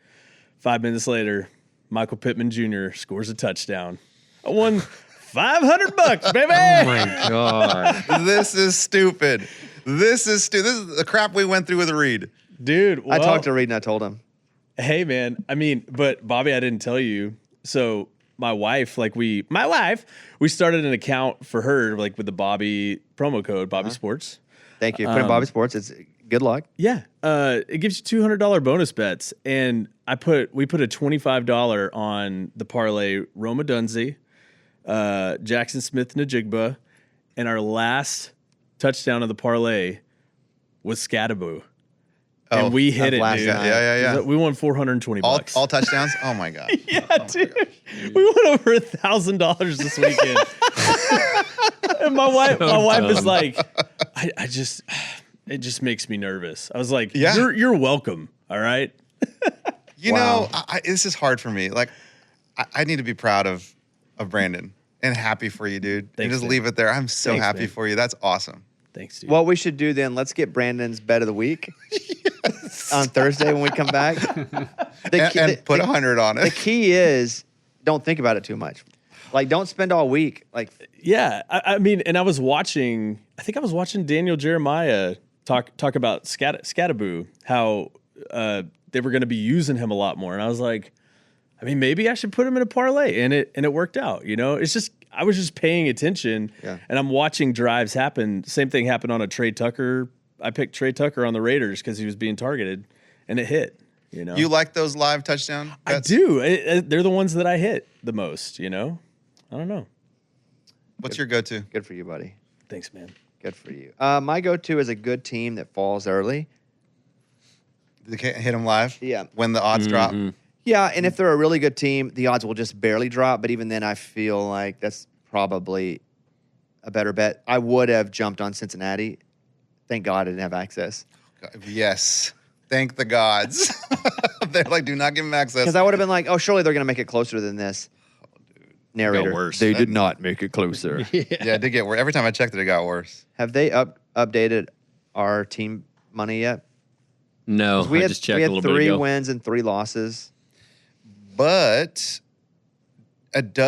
5 minutes later, Michael Pittman Jr. scores a touchdown. I won $500, baby. Oh my God. This is stupid. This is the crap we went through with Reed. Dude, I talked to Reed and I told him. Hey man, but Bobby, I didn't tell you. So my wife, we started an account for her, like with the Bobby promo code, Bobby Sports. Thank you. Put in Bobby Sports. It's good luck. Yeah. It gives you $200 bonus bets. And we put a $25 on the parlay Roma Dunzi, Jackson Smith-Njigba, and our last touchdown of the parlay was Scattaboo. And we hit it, last dude. night. Yeah. We won $420 bucks. All touchdowns? Oh my God. Yeah, dude. We won over $1,000 this weekend. And my wife is like, it just makes me nervous. I was like, Yeah. you're welcome. All right. You know, this is hard for me. Like, I need to be proud of Brandon and happy for you, dude. Thanks, and just man. leave it there. I'm so Thanks, happy man. for you. That's awesome. Thanks, dude. What we should do then, let's get Brandon's bet of the week on Thursday when we come back. And put 100 on The it. key is don't think about it too much. Like, don't spend all week. Like, Yeah, I mean, and I was watching Daniel Jeremiah talk about Scattaboo, how they were going to be using him a lot more, and I was like, I mean, maybe I should put him in a parlay, and it worked out. You know, it's just I was just paying attention, and I'm watching drives happen. Same thing happened on a Trey Tucker. I picked Trey Tucker on the Raiders because he was being targeted, and it hit. You know, You like those live touchdown bets? I do. They're the ones that I hit the most. You know, I don't know. What's your go-to? good for you, buddy. Thanks, man. Good for you. My go-to is a good team that falls early. They can't hit them live? Yeah. When the odds drop? Yeah, and if they're a really good team, the odds will just barely drop. But even then, I feel like that's probably a better bet. I would have jumped on Cincinnati. Thank God I didn't have access. Yes. Thank the gods. They're like, do not give them access. Because I would have been like, oh, surely they're going to make it closer than this. Narrator. Got worse. They did not make it closer. Yeah, it did get worse. Every time I checked it got worse. Have they updated our team money yet? No, We I had, just checked we a had little bit 3 ago. wins and 3 losses. But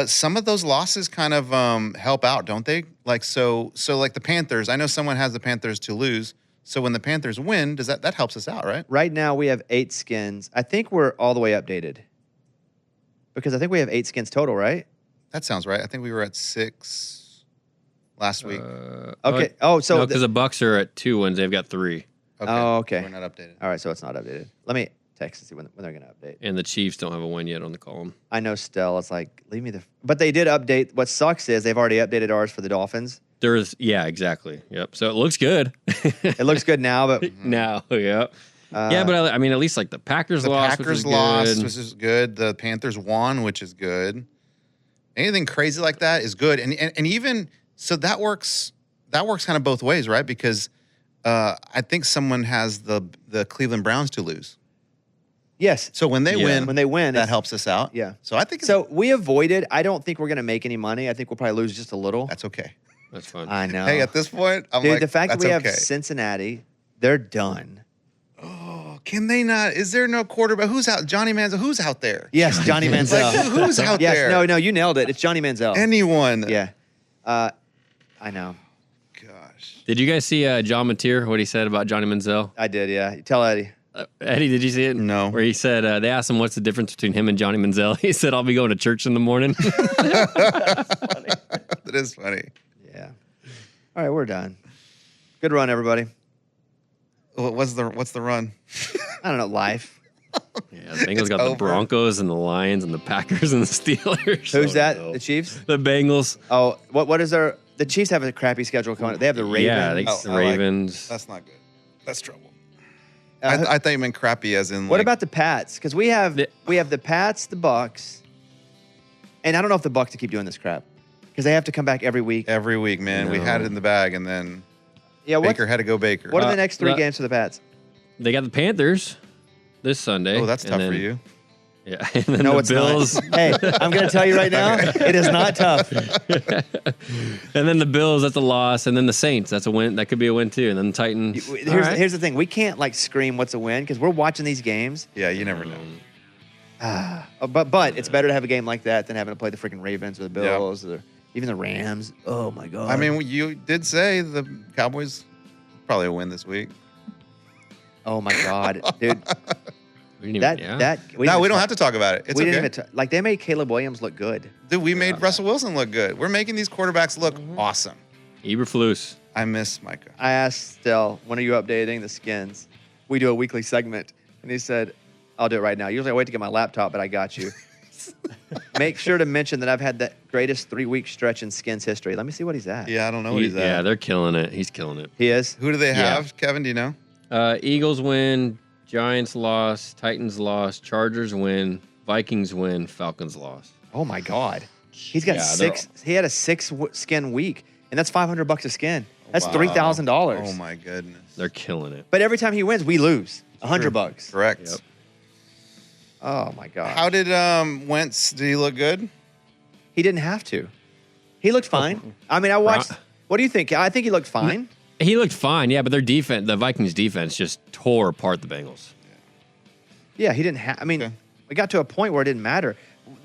some of those losses kind of help out, don't they? Like so like the Panthers. I know someone has the Panthers to lose. So when the Panthers win, does that helps us out, right? Right now, we have 8 skins. I think we're all the way updated. Because I think we have 8 skins total, right? That sounds right. I think we were at 6 last week. Okay. Oh, so no, because the Bucks are at 2 wins. They've got 3, Okay. Oh, okay. We're not updated. All right, so it's not updated. Let me text and see when they're going to update. and the Chiefs don't have a win yet on the column. I know Stella's like, leave me the. But they did update. What sucks is they've already updated ours for the Dolphins. There is, yeah, exactly. Yep. So it looks good. It looks good now, but now, yeah. Yeah, but I mean, at least like the Packers The lost. Packers which is lost, good. which is good. The Panthers won, which is good. Anything crazy like that is good. And even so that works kind of both ways, right? Because I think someone has the Cleveland Browns to lose. yes. So when they Yeah. When they win, that it's- helps us out. Yeah. So I think So we avoided. I don't think we're going to make any money. I think we'll probably lose just a little. that's okay. That's fun. I know. Hey, at this point, I'm Dude, like, the fact that that's we have okay. Cincinnati, they're done. Oh, can they not? Is there no quarterback? Who's out? Johnny Manziel. Who's out there? Yes, Johnny Manziel. Like, who's out yes, there? no, you nailed it. It's Johnny Manziel. Anyone? Yeah. I know. Gosh. Did you guys see John Mateer, what he said about Johnny Manziel? I did, yeah. Tell Eddie. Eddie, did you see it? No. Where he said, they asked him what's the difference between him and Johnny Manziel. He said, I'll be going to church in the morning. That is funny. Yeah. All right, we're done. Good run, everybody. What's the run? I don't know, life. Yeah, the Bengals got over. the Broncos and the Lions and the Packers and the Steelers. Who's Oh, that? no. The Chiefs? The Bengals. Oh, what is their... The Chiefs have a crappy schedule coming up. They have the Ravens. Yeah, the Oh, I like- Ravens. That's not good. That's trouble. Uh, I thought you meant crappy as in. what like, about the Pats? Because we have the Pats, the Bucks, and I don't know if the Bucks to keep doing this crap because they have to come back every week. every week, man? We had it in the bag, and then Yeah, Baker had to go Baker. what are the next 3 the- games for the Pats? They got the Panthers this Sunday. Oh, that's and tough then- for you. Yeah, and then No, the it's Bills. not. Hey, I'm going to tell you right now, it is not tough. And then the Bills, that's a loss. And then the Saints, that's a win. That could be a win too. And then the Titans. Here's the thing: we can't like scream what's a win because we're watching these games. Yeah, you never know. But it's better to have a game like that than having to play the freaking Ravens or the Bills or even the Rams. Oh my god! I mean, you did say the Cowboys probably will win this week. oh my god, dude! We didn't That even- that We don't have to talk about it. It's we okay. didn't even like they made Caleb Williams look good. Dude, we made Russell Wilson look good. We're making these quarterbacks look awesome. Eberflus. I miss Micah. I asked Stell, when are you updating the skins? We do a weekly segment, and he said, "I'll do it right now." Usually I wait to get my laptop, but I got you. make sure to mention that I've had the greatest 3-week stretch in Skins history. Let me see what he's at. Yeah, I don't know what he's at. Yeah, they're killing it. He's killing it. He is. Who do they Yeah. have, Kevin? Do you know? Eagles win, Giants loss, Titans loss, Chargers win, Vikings win, Falcons loss. Oh my God. He's got Yeah, 6. He had a 6 skin week, and that's $500 a skin. That's Wow. $3,000. Oh my goodness. They're killing it. But every time he wins, we lose $100. Correct. Yep. Oh my God. How did Wentz? Did he look good? He didn't have to. He looked fine. I mean, I watched. What do you think? I think he looked fine. He looked fine, yeah, but their defense, the Vikings defense, just tore apart the Bengals. Yeah, he didn't have. I mean, Okay. we got to a point where it didn't matter.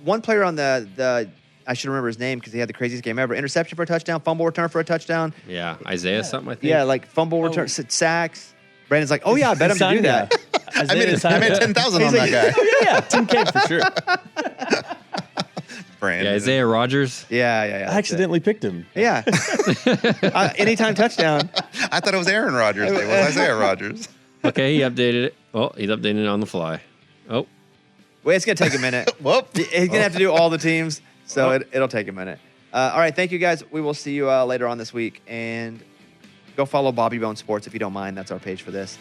One player on the I should remember his name because he had the craziest game ever. Interception for a touchdown, fumble return for a touchdown. Yeah, Isaiah something, I think. Yeah, like fumble return, sacks. Brandon's like, oh yeah, I bet him to do that. I made 10,000 on that guy. Yeah, 10K for sure. Brandon. Yeah, Isaiah Rogers. Yeah. I that's accidentally picked him. it. Yeah. Anytime touchdown. I thought it was Aaron Rodgers. It was Isaiah Rodgers. Okay, he updated it. Oh, he's updating it on the fly. Oh, Well, it's gonna take a minute. Whoop. He's gonna have to do all the teams, so it'll take a minute. All right, thank you guys. We will see you later on this week, and go follow Bobby Bone Sports if you don't mind. That's our page for this.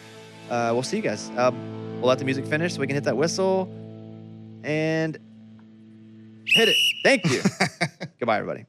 We'll see you guys. We'll let the music finish so we can hit that whistle and hit it. Thank you. Goodbye, everybody.